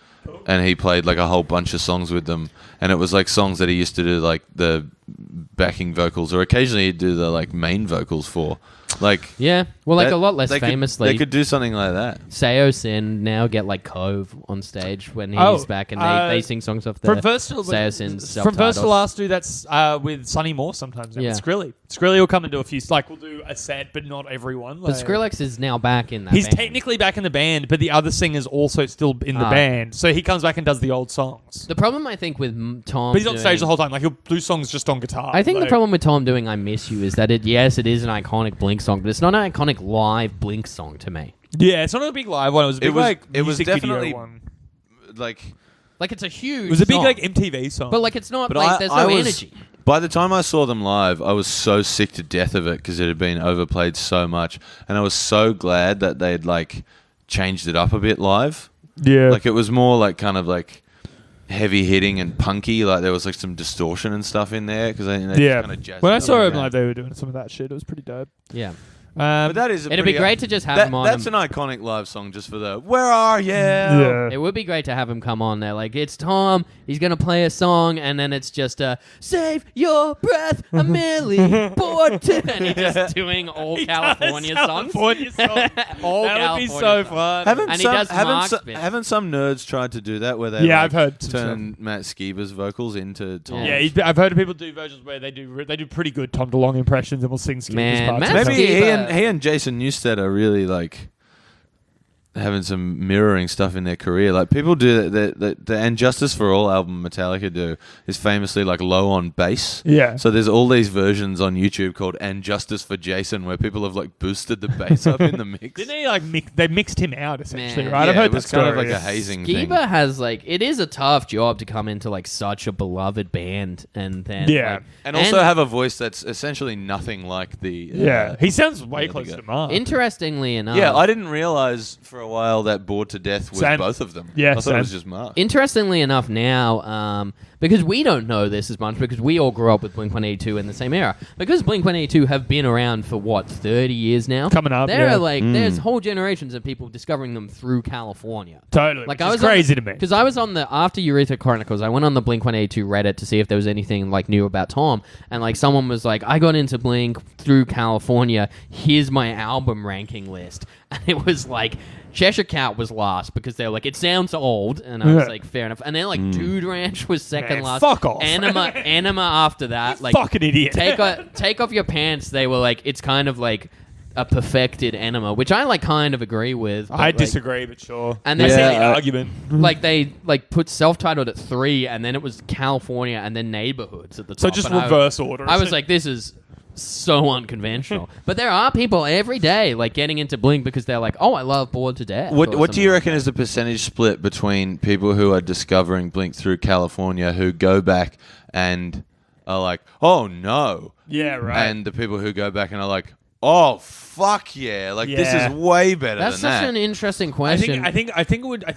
and he played like a whole bunch of songs with them, and it was like songs that he used to do like the backing vocals, or occasionally he'd do the like main vocals for. Like yeah, well, like that- a lot less they could- famously. they could do something like that. Seosin now get like Cove on stage when he's Oh, back, and they sing songs off From the first to Seosin's from first to self-titles. last, do that's with Sonny Moore sometimes. Yeah. Yeah, Skrilly will come and do a few. Like we'll do a set, but not everyone. But Like, Skrillex is now back in that. he's band. technically back in the band, but the other singer's also still in the Ah. band. So he comes back and does the old songs. The problem I think with Tom, But he's on stage doing- the whole time. Like he'll do songs just on guitar. I think the Like- problem with Tom doing "I Miss You" is that it is an iconic Blink song, but it's not an iconic live Blink song to me. Yeah, it's not a big live one. It was a big it was music video definitely one. like. Like it's a huge. It was a big song, like MTV song. but like it's not But like there's no energy. By the time I saw them live, I was so sick to death of it because it had been overplayed so much, and I was so glad that they'd like changed it up a bit live. yeah, Like it was more like kind of like heavy hitting and punky. Like there was like some distortion and stuff in there because they yeah. kind of jazzed When it I up saw a them bit. live, they were doing some of that shit. It was pretty dope. Yeah. But that is It'd be great to just have him on. That's an iconic live song just for the "Where are you?" Yeah. It would be great to have him come on there. Like, it's Tom, he's going to play a song, and then it's just save your breath, I'm merely bored to... And he's just doing all California songs. California songs. All That would be California so songs. fun. Haven't And he some, does haven't, Mark's some, bit. haven't some nerds tried to do that where they Yeah, like, I've heard some turn Matt Skiba's vocals into Tom? Yeah, I've heard of people do versions where they do pretty good Tom DeLonge impressions and will sing Skiba's Man, parts. Matt Maybe Skiba- he and Jason Newsted are really like having some mirroring stuff in their career. Like people do the And Justice for All album Metallica do is famously like low on bass. Yeah. So there's all these versions on YouTube called And Justice for Jason where people have like boosted the bass up in the mix. Didn't they like they mixed him out essentially, Man. right? Yeah, I've heard it was that kind of story. like a hazing thing. Skiba has like it is a tough job to come into like such a beloved band and then Yeah. like, And also have a voice that's essentially nothing like the... Yeah, he sounds way the closer guy. to Mark. interestingly enough. Yeah, I didn't realize for a while that Bored to Death was Same. both of them. Yeah, I thought same. it was just Mark. Interestingly enough, now, because we don't know this as much because we all grew up with Blink-182 in the same era. Because Blink-182 have been around for, 30 years now? Coming up, There yeah. are, there's whole generations of people discovering them through California. Totally. Like Which I is was crazy to me. because I was on after Urethra Chronicles, I went on the Blink-182 Reddit to see if there was anything like new about Tom, and like someone was like, I got into Blink through California. Here's my album ranking list, and it was like Cheshire Cat was last because they were like, it sounds old, and I was Yeah. like, fair enough. And then like Dude Ranch was second Man, last. fuck off. Anima after that, like Fucking idiot. take off your pants. They were like, it's kind of like a perfected Anima, which I like kind of agree with. but, I like, disagree, but sure. And I they see said- the argument. like they like put self-titled at 3 and then it was California and then Neighborhoods at the top. So just and reverse order. I was like, this is so unconventional. But there are people every day like getting into Blink because they're like, oh, I love Bored to Death. What or do you something reckon like is the percentage split between people who are discovering Blink through California who go back and are like, oh no, yeah, right. and the people who go back and are like, oh fuck yeah, like this Yeah. is way better that? That's than such that. an interesting I question. think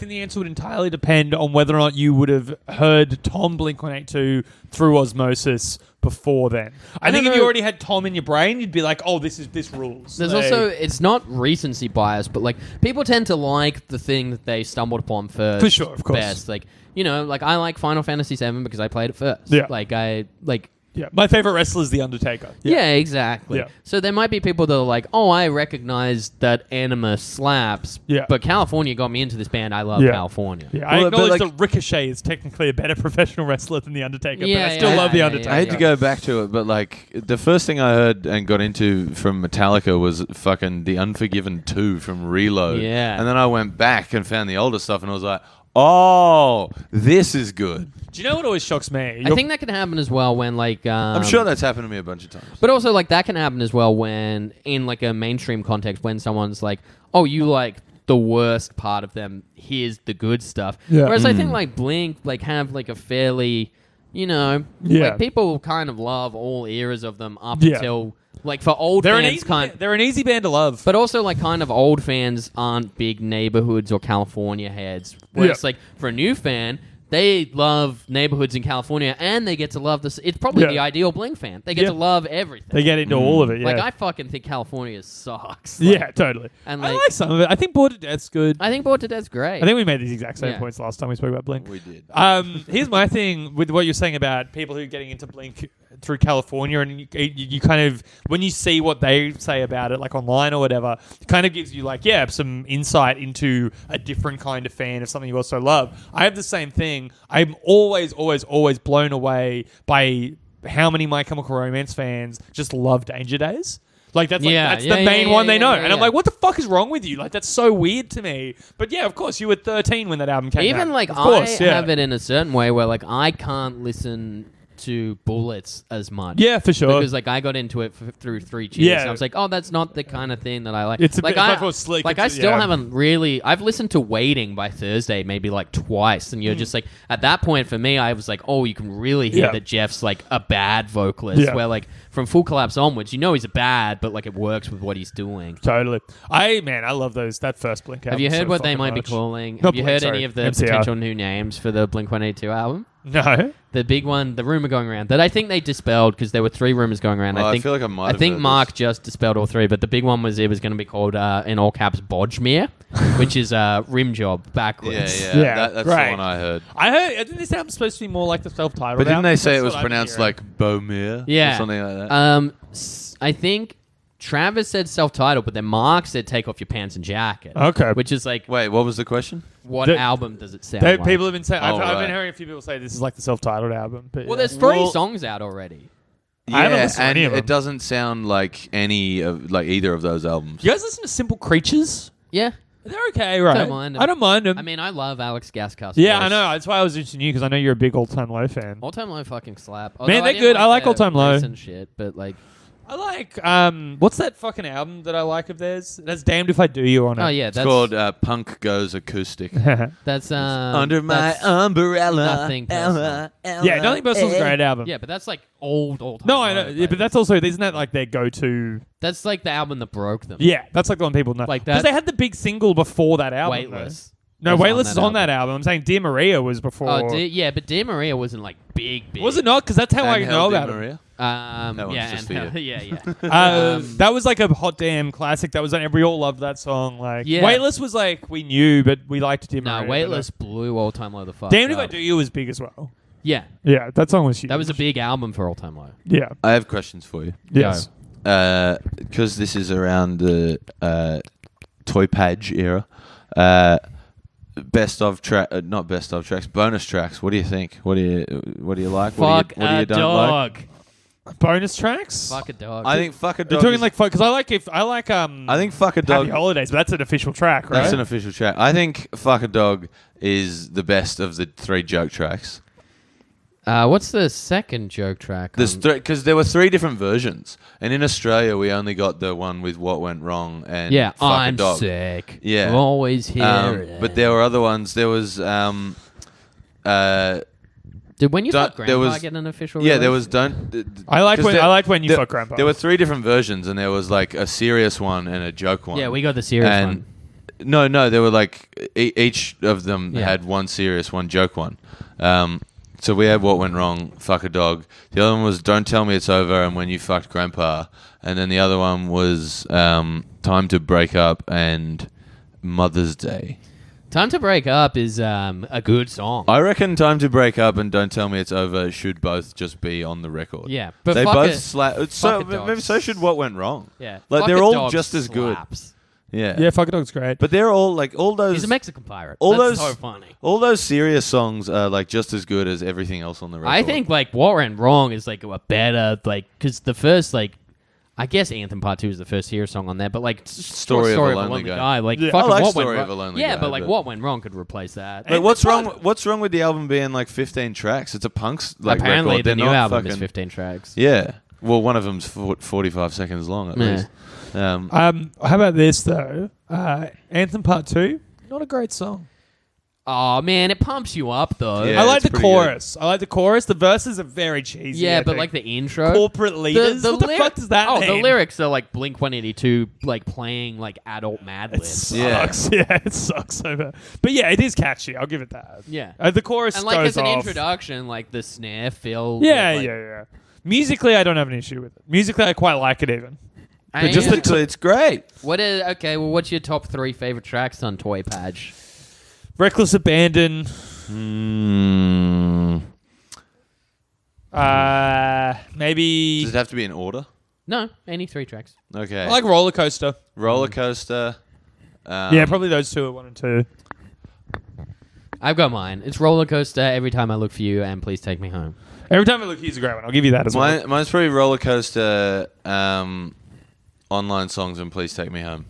the answer would entirely depend on whether or not you would have heard Tom Blink-182 through osmosis before then. I think don't if you know. already had Tom in your brain, you'd be like, "Oh, this rules." There's Like- also, it's not recency bias, but like people tend to like the thing that they stumbled upon first. For sure, of course. Best. Like, like I like Final Fantasy VII because I played it first. Yeah. Yeah, my favorite wrestler is the Undertaker. exactly. Yeah. So there might be people that are like, oh, I recognize that Anima slaps, Yeah. but California got me into this band. I love Yeah. California. Yeah, I Well, but acknowledge like- that Ricochet is technically a better professional wrestler than the Undertaker, Yeah, but I still yeah, love the yeah, Undertaker. I hate to go back to it, but like the first thing I heard and got into from Metallica was fucking The Unforgiven 2 from Reload. Yeah. And then I went back and found the older stuff and I was like, oh, this is good. Do you know what always shocks me? I think that can happen as well when like I'm sure that's happened to me a bunch of times. But also, like, that can happen as well when, in, like, a mainstream context, when someone's like, oh, you like the worst part of them, here's the good stuff. Yeah. Whereas I think, like, Blink, like, have, like, a fairly, Yeah. like, people kind of love all eras of them up Yeah. until, like, for old they're fans, they're an easy band to love. but also, like, kind of old fans aren't big Neighborhoods or California heads. Whereas, Yeah. like, for a new fan, they love Neighborhoods in California, and they get to love this. It's probably Yeah. the ideal Blink fan. They get Yeah. to love everything. They get into all of it. Yeah. Like, I fucking think California sucks. Like, yeah, totally. and, I like- like some of it. I think Bored to Death's good. I think Bored to Death's great. I think we made these exact same Yeah. points last time we spoke about Blink. We did. Here's my thing with what you're saying about people who are getting into Blink through California, and you kind of, when you see what they say about it, like online or whatever, it kind of gives you like, some insight into a different kind of fan of something you also love. I have the same thing. I'm always blown away by how many My Chemical Romance fans just love Danger Days. Like that's the main one they know, and I'm like, what the fuck is wrong with you? Like that's so weird to me. But yeah, of course, you were 13 when that album came out. Even like of course, I have it in a certain way where like I can't listen to Bullets as much. Yeah, for sure. Because like I got into it through 3 Cheers. Yeah. And I was like, oh, that's not the kind of thing that I like. It's a like bit much more slick. Like It's- I still yeah. haven't really. I've listened to Waiting by Thursday maybe like twice, and you're just like at that point for me, I was like, oh, you can really hear Yeah. that Jeff's like a bad vocalist. Yeah. Where like from Full Collapse onwards, you know he's a bad, but like it works with what he's doing. Totally. I love those. That first Blink album. Have you heard so what they fucking might be much. calling? Not Have you Blink, heard sorry, any of the MCR. potential new names for the Blink-182 album? No. The big one, the rumor going around that I think they dispelled because there were 3 rumors going around. Oh, I think feel like I might have think heard Mark this. just dispelled all 3, but the big one was it was going to be called in all caps Bodgemere, which is rim job backwards. Yeah. Yeah, That's right. the one I heard. I think this album's supposed to be more like the self-titled But didn't album. they say That's it was what I'm pronounced hearing. like Bomere? Yeah. Or something like that? I think Travis said self-titled, but then Mark said take off your pants and jacket. Okay. Which is like, Wait, what was the question? what The- album does it sound like? People have been saying. I've right. been hearing a few people say this is like the self-titled album. But Well, yeah. there's 3 Well- songs out already. I haven't listened to and any of them. it doesn't sound like any of like either of those albums. You guys listen to Simple Creatures? Yeah. They're okay, right? Don't mind 'em. I don't mind them. I mean, I love Alex Gaskar's yeah, voice. I know. That's why I was interested in you because I know you're a big Old Time Low fan. All Time Low fucking slap. Man, they're I didn't good. I like their All Time Low. recent shit, but like, I like what's that fucking album that I like of theirs? That's Damned If I Do You on it. oh yeah, It's that's called Punk Goes Acoustic. that's Under my that's umbrella. nothing personal. Yeah, Nothing Personal's a great album. Yeah, but that's like old Time No, I Low, know. Yeah, but that's also isn't that like their go-to? that's like the album that broke them. Yeah, that's like the one people know. Like because that- they had the big single before that album. though. Weightless. No, was Weightless is on that album. I'm saying Dear Maria was before. Oh, yeah, but Dear Maria wasn't like big. Was it not? Because that's how I know Angel about de it. Maria? That one's yeah, just and for you. yeah. That was like a hot damn classic. That was we all loved that song. Like Yeah. Weightless was like we knew, but we liked Dear No, Maria. Weightless blew All Time Low the fuck. Damned If up. I Do You was big as well. Yeah, Yeah, that song was huge. that was a big album for All Time Low. Yeah. I have questions for you. Yes. Because this is around the Toy Page era. Best of track, not best of tracks, bonus tracks. What do you think? What do you like? Fuck what do you a don't like? dog. Bonus tracks. Fuck a dog. I think fuck a You're dog. talking is- like because I like I think fuck a dog. Happy Holidays, but that's an official track, right? That's an official track. I think fuck a dog is the best of the 3 joke tracks. What's the second joke track? There's because there were 3 different versions, and in Australia we only got the one with what went wrong and yeah, fuck I'm a dog. sick. Yeah. I'm always here. But there were other ones. There was Did When You Don't- Fuck there Grandpa was- get an official yeah, there release? was don't. I liked 'cause when you there- fuck Grandpa. There were 3 different versions, and there was like a serious one and a joke one. Yeah, we got the serious and one. no, there were like each of them Yeah. had one serious, one joke one. So we had what went wrong, fuck a dog. The other one was don't tell me it's over, and when you fucked grandpa. And then the other one was time to break up and Mother's Day. Time to Break Up is a good song. I reckon time to break up and don't tell me it's over should both just be on the record. Yeah, but they fuck both it- slap. fuck So a dog maybe so should what went wrong. yeah, like, Fuck they're a all Dog just as good. slaps. Yeah, yeah, fuck a dog's great. but they're all like all those. He's a Mexican pirate. all That's those so funny. All those serious songs are like just as good as everything else on the record. I think like What Went Wrong is like a better like because the first like I guess Anthem Part 2 is the first serious song on there, but like Story of a Lonely Guy. like Yeah. fucking I like What Story Went of a Wrong. Lonely Yeah, Guy, but like but- What Went Wrong could replace that. Wait, what's wrong? What's wrong with the album being like 15 tracks? It's a punk's like Apparently record. the They're new not album fucking, is 15 tracks. Yeah. Well, one of them's 45 seconds long at Yeah. least. How about this though? Anthem Part 2, not a great song. Oh man, it pumps you up though. Yeah, I like it's the pretty chorus. I like the chorus. The verses are very cheesy. Yeah, I but think. like the intro, corporate leaders. What the fuck does that Oh, mean? the lyrics are like Blink-182, like playing like adult Mad It Libs. sucks. Yeah. It sucks so bad. But yeah, it is catchy. I'll give it that. Yeah. The chorus And like goes as an off. introduction, like the snare fill. Yeah, with, like, yeah. Musically, I don't have an issue with it. Musically, I quite like it even. I just mean, the It's great. what is okay? Well, what's your top 3 favorite tracks on Toy Page? Reckless Abandon. Maybe. Does it have to be in order? No, any 3 tracks. Okay. I like Roller Coaster. Roller Coaster. Yeah, probably those 2 are 1 and 2. I've got mine. It's Roller Coaster, Every Time I Look for You, and Please Take Me Home. Every time I look, he's a great one. I'll give you that as well. Mine's probably Roller Coaster, Online Songs, and Please Take Me Home.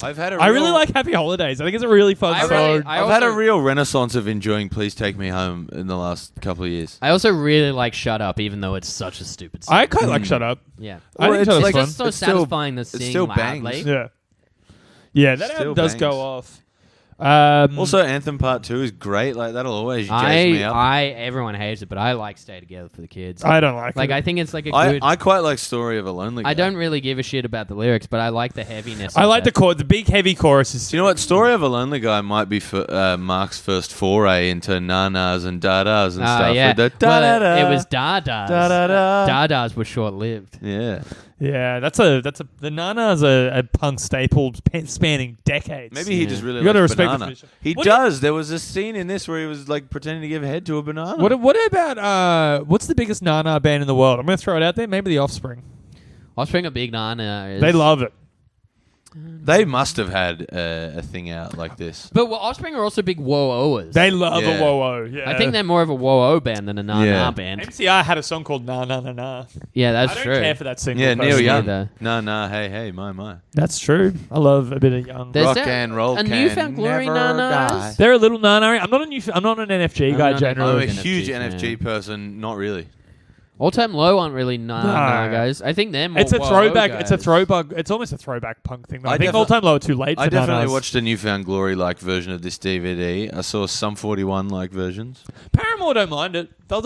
I really like Happy Holidays. I think it's a really fun song. I've had a real renaissance of enjoying Please Take Me Home in the last couple of years. I also really like Shut Up, even though it's such a stupid song. I kind of like Shut Up. Yeah. I think Shut Up's It's fun. just so It's still- satisfying to it sing still loudly. bangs. Yeah, that Still album does bangs. go off. Also, Anthem Part 2 is great. Like, that'll always jazz me up. Everyone hates it, but I like Stay Together for the Kids. I don't like it. I think it's like a good. I quite like Story of a Lonely Guy. I don't really give a shit about the lyrics, but I like the heaviness. I of like it. the big heavy choruses. Do you know what? Story of a Lonely Guy might be for Mark's first foray into na-nas and da-das and stuff. Yeah. With the Well, da-da-da. it was da-das. Da-da-da. Da-das were short-lived. Yeah. Yeah, the Nana's a punk staple spanning decades. Maybe he just really You gotta likes respect the banana. tradition. He What does. There was a scene in this where he was like pretending to give head to a banana. What about what's the biggest Nana band in the world? I'm gonna throw it out there. Maybe the Offspring. Offspring a big nana. They love it. They must have had a thing out like this. But Offspring are also big whoa-ohers. They love Yeah. a whoa-oh. Yeah. I think they're more of a whoa-oh band than a na-na Yeah. band. MCR had a song called Na Na Na Na. Yeah, that's I don't true. care for that single. Yeah, Neil personally. Young. Neither. Nah, hey, hey, my. That's true. I love a bit of Young. There's Rock that- and roll a can Newfound Glory never na-nas? die. They're a little Nana. I'm not an NFG I'm guy not generally. I'm a NFG huge fan. NFG person. Not really. All Time Low aren't really na-na No. guys. I think they're more It's a whoa-oh throwback. guys. It's a throwback. It's almost a throwback punk thing. Though. I I think defi- All Time Low are too late. I for definitely Nanas. watched a Newfound Glory like version of this DVD. I saw some 41 like versions. Paramore don't mind it. They'll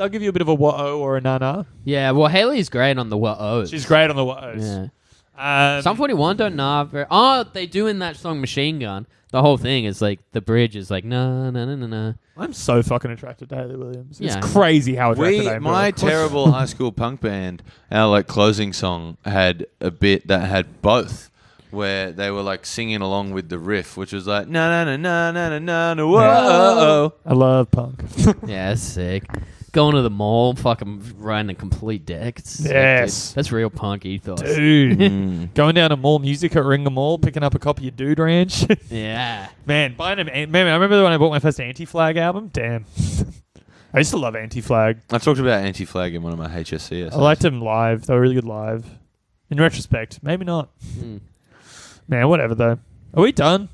give you a bit of a whoa or a Nana. Yeah, well, Haley's great on the whoa-ohs. She's great on the whoas. Yeah. Some 41 don't nah. Oh, they do in that song Machine Gun. The whole thing is like, the bridge is like, na na na na na. I'm so fucking attracted to Hayley Williams. It's Yeah. crazy how attracted I am. to her. My terrible high school punk band, our like closing song had a bit that had both, where they were like singing along with the riff, which was like na na na na na na na whoa. I love punk. Yeah, that's sick. Going to the mall, fucking riding a complete deck. It's sick, Yes. dude. That's real punk ethos. Dude. Going down to Mall Music at Ringa Mall, picking up a copy of Dude Ranch. Yeah. Man, buying them. Man, I remember when I bought my first Anti-Flag album. Damn. I used to love Anti-Flag. I talked about Anti-Flag in one of my HSC essays. I liked them live. They were really good live. In retrospect, maybe not. Mm. Man, whatever though. Are we done?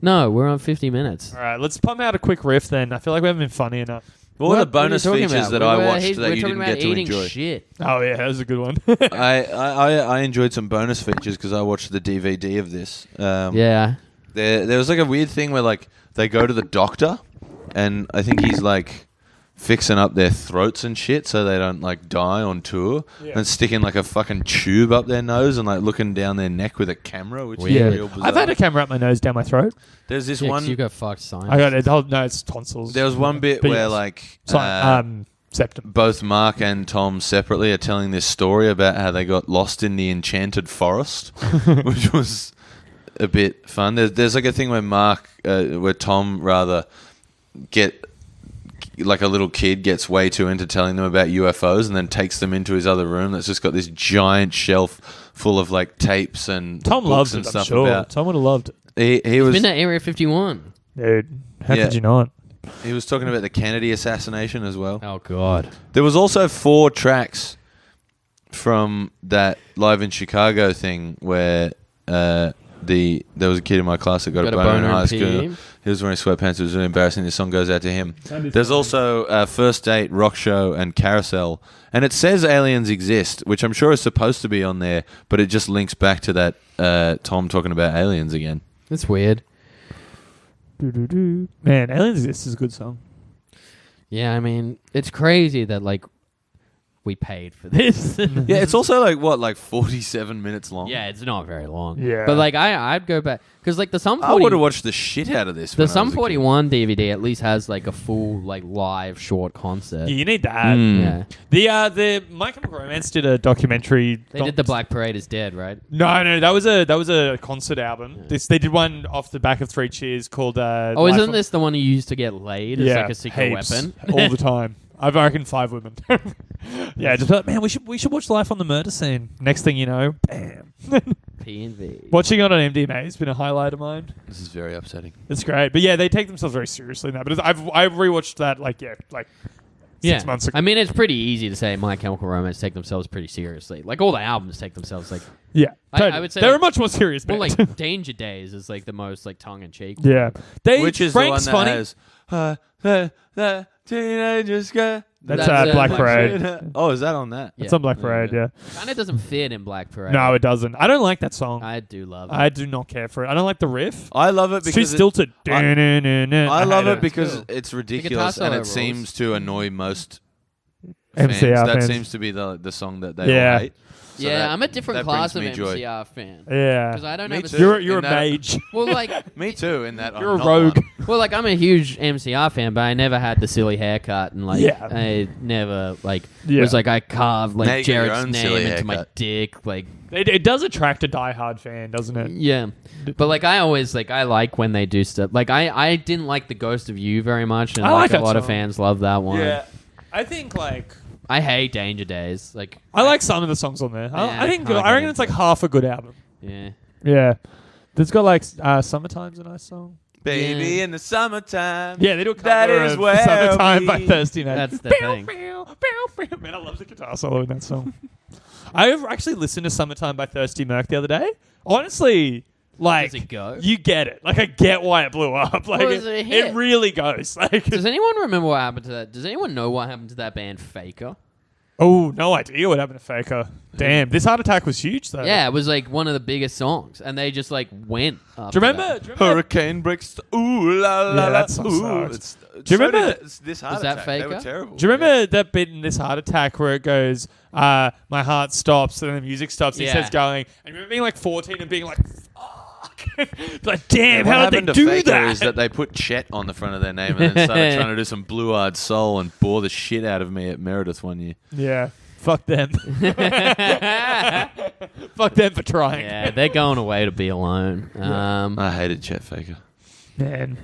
No, we're on 50 minutes. All right, let's pump out a quick riff then. I feel like we haven't been funny enough. What were the are you bonus talking features about? that I We're watched that talking you didn't about get to eating enjoy? shit. Oh yeah, that was a good one. I enjoyed some bonus features because I watched the DVD of this. Yeah. There was like a weird thing where like they go to the doctor, and I think he's like fixing up their throats and shit so they don't like die on tour, Yeah. and sticking like a fucking tube up their nose and like looking down their neck with a camera, which Weird. is real bizarre. I've had a camera up my nose, down my throat. There's this Yeah, 'cause one. you got fucked science. I got it. No, it's tonsils. There was one bit But where yes. like septum. both Mark and Tom separately are telling this story about how they got lost in the enchanted forest, which was a bit fun. There's like a thing where Tom rather like a little kid gets way too into telling them about UFOs and then takes them into his other room that's just got this giant shelf full of like tapes and Tom books loved and it. I'm stuff sure. about. Tom would have loved it. He was Been to Area 51. Dude, how Yeah. could you not? he was talking about the Kennedy assassination as well. Oh, God. There was also 4 tracks from that Live in Chicago thing where there was a kid in my class that got a boner in high school. PM. He was wearing sweatpants. It was really embarrassing. This song goes out to him. There's also First Date, Rock Show, and Carousel. And it says aliens exist, which I'm sure is supposed to be on there, but it just links back to that Tom talking about aliens again. That's weird. Man, Aliens Exist is a good song. Yeah, I mean, it's crazy that, like, we paid for this. Yeah, it's also like 47 minutes long. Yeah, it's not very long. Yeah. But, like, I'd go back. Because, like, the Sum I 40... would have watched the shit out of this. The when I Sum was a kid. 41 DVD at least has, like, a full, like, live short concert. Yeah, you need that. Mm. Yeah. The My Chemical Romance did a documentary. They did The Black Parade is Dead, right? No, that was a concert album. Yeah. They did one off the back of Three Cheers called. Oh, Life isn't on- this the one you used to get laid as, like, a secret heaps. weapon? all the time. I reckon 5 women. Yeah, just like, man, we should watch Life on the Murder Scene. Next thing you know, bam. P&V. Watching it on MDMA has been a highlight of mine. This is very upsetting. It's great, but yeah, they take themselves very seriously now. But I've rewatched that like 6 months ago. I mean, it's pretty easy to say My Chemical Romance take themselves pretty seriously. Like, all the albums take themselves, like... Yeah, I totally. would say, they're like- a much more serious Well, band. like, Danger Days is, like, the most, like, tongue-in-cheek. Yeah, Which is Frank's the one funny. that has the teenagers got. That's That's Black Black Parade. Oh, is that on that? It's on Black Parade. Yeah. Kind of doesn't fit in Black Parade. No, it doesn't. I don't like that song. I do love it. I do not care for it. I don't like the riff. I love it It's too because stilted. I love hate it because Cool. it's guitar ridiculous solo and it rules. seems to annoy most fans. MCR That fans. seems to be the song that they Yeah. all hate. So yeah, that- I'm a different that class of brings me joy. MCR fan. Yeah. Because I don't Me have a... too. You're a In that- mage. Well, like... Me too. In that You're I'm a not rogue. one. Well, like, I'm a huge MCR fan, but I never had the silly haircut, and, like, Yeah. I never, like, Yeah. was like, I carved, Now you like, got your Jared's own name silly into my haircut. dick, like... It does attract a diehard fan, doesn't it? Yeah. But, like, I always, like, I like when they do stuff. Like, I didn't like The Ghost of You very much, and, I like, like a that lot of song. fans love that one. I think like I hate Danger Days. Like, I like some of the songs on there. Yeah, I think I I reckon get it's like half a good album. yeah. Yeah. It's got like Summertime's a nice song. Baby Yeah. in the summertime. Yeah, they do a That cover is of where Summertime by we- Thirsty Man. That's the Bow, thing. bow, bow, bow. Man, I love the guitar solo in that song. I actually listened to Summertime by Thirsty Merc the other day. Honestly, like Does it go? you get it. Like I get why it blew up. Like Well, it's a hit. it really goes. Like Does anyone remember what happened to that? Does anyone know what happened to that band Faker? oh, no idea what happened to Faker. Damn, this heart attack was huge though. Yeah, it was like one of the biggest songs, and they just like went. Do After you remember? that. Do you remember Hurricane breaks. Ooh la la Yeah, la. that song Ooh. sucks. Do you remember- this heart Was that attack? They were Faker? terrible. Do you remember that bit in this heart attack where it goes, my heart stops and then the music stops and he Yeah. starts going, and you remember being like 14 and being like, fuck. Like, damn, What how happened did to they do Faker that? is that they put Chet on the front of their name and then started trying to do some blue-eyed soul and bore the shit out of me at Meredith one year. Yeah, fuck them. Fuck them for trying. Yeah, they're going away to be alone. I hated Chet Faker. Man.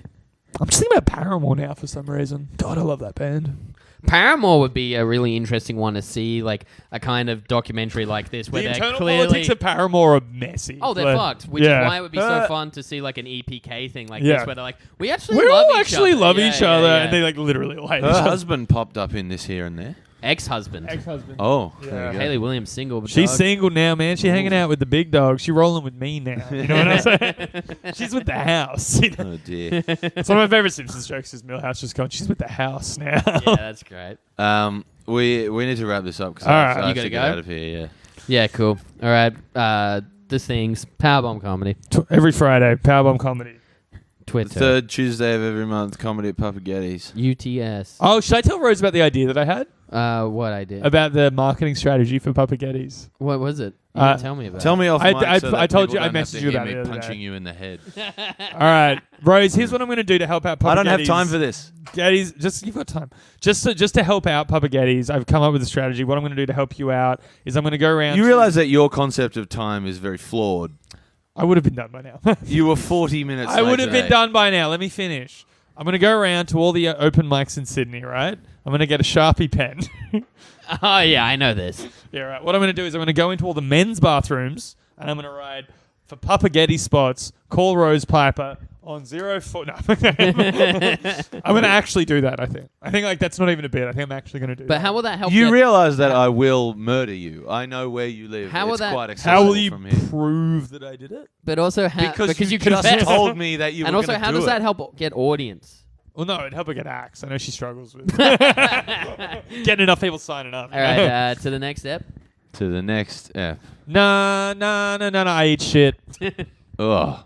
I'm just thinking about Paramore now for some reason. God, I love that band. Paramore would be a really interesting one to see, like a kind of documentary like this, where The they're internal clearly. politics of Paramore are messy. Oh, they're Like, fucked. Which yeah. is why it would be so fun to see like an EPK thing like Yeah. this, where they're like, we actually We love all each actually other. love Yeah, each yeah, other, yeah. and they like literally hate Her each other. husband popped up in this here and there. Ex-husband. Ex-husband. Oh, Yeah. there you go. Haley Williams single. But She's dog. single now, man. She's hanging out with the big dog. She's rolling with me now. You know what I'm saying? She's with the house. Oh dear. It's one of my favorite Simpsons jokes is Millhouse just going, she's with the house now. Yeah, that's great. We need to wrap this up because All I right. have You to gotta get go? out of here. Yeah. Yeah, cool. All right. This thing's Powerbomb Comedy. Every Friday, Powerbomb Comedy. Twitter. Third Tuesday of every month, comedy at Papagetti's. UTS. Oh, should I tell Rose about the idea that I had? What I did. About the marketing strategy for Papagetti's? What was it? You Uh, didn't tell me about Tell it. me off I- mic I- so that I told people you- I don't have messaged to you hear about me it the other punching day. you in the head. All right, Rose, here's what I'm going to do to help out Papagetti's. I don't have time for this. Getty's, just you've got time. Just to help out Papagetti's, I've come up with a strategy. What I'm going to do to help you out is I'm going to go around. You to- realize that your concept of time is very flawed. I would have been done by now. You were 40 minutes I late would have been today. done by now. Let me finish. I'm going to go around to all the open mics in Sydney, right? I'm going to get a Sharpie pen. Oh, yeah, I know this. Yeah, right. What I'm going to do is I'm going to go into all the men's bathrooms and I'm going to write for Papagetti spots, call Rose Piper on 04. No. I'm going to actually do that, I think. I think like that's not even a bit. I think I'm actually going to do But that. how will that help You get- realize that I will murder you. I know where you live. How will it's that- quite accessible How will you from here. prove that I did it? But also, Because you you just confess. told me that you And were also, gonna how do does it. that help get audience? Well, no, it'd help her get axed. I know she struggles with getting enough people signing up. All right, to the next step. To the next F. Nah, I eat shit. Ugh.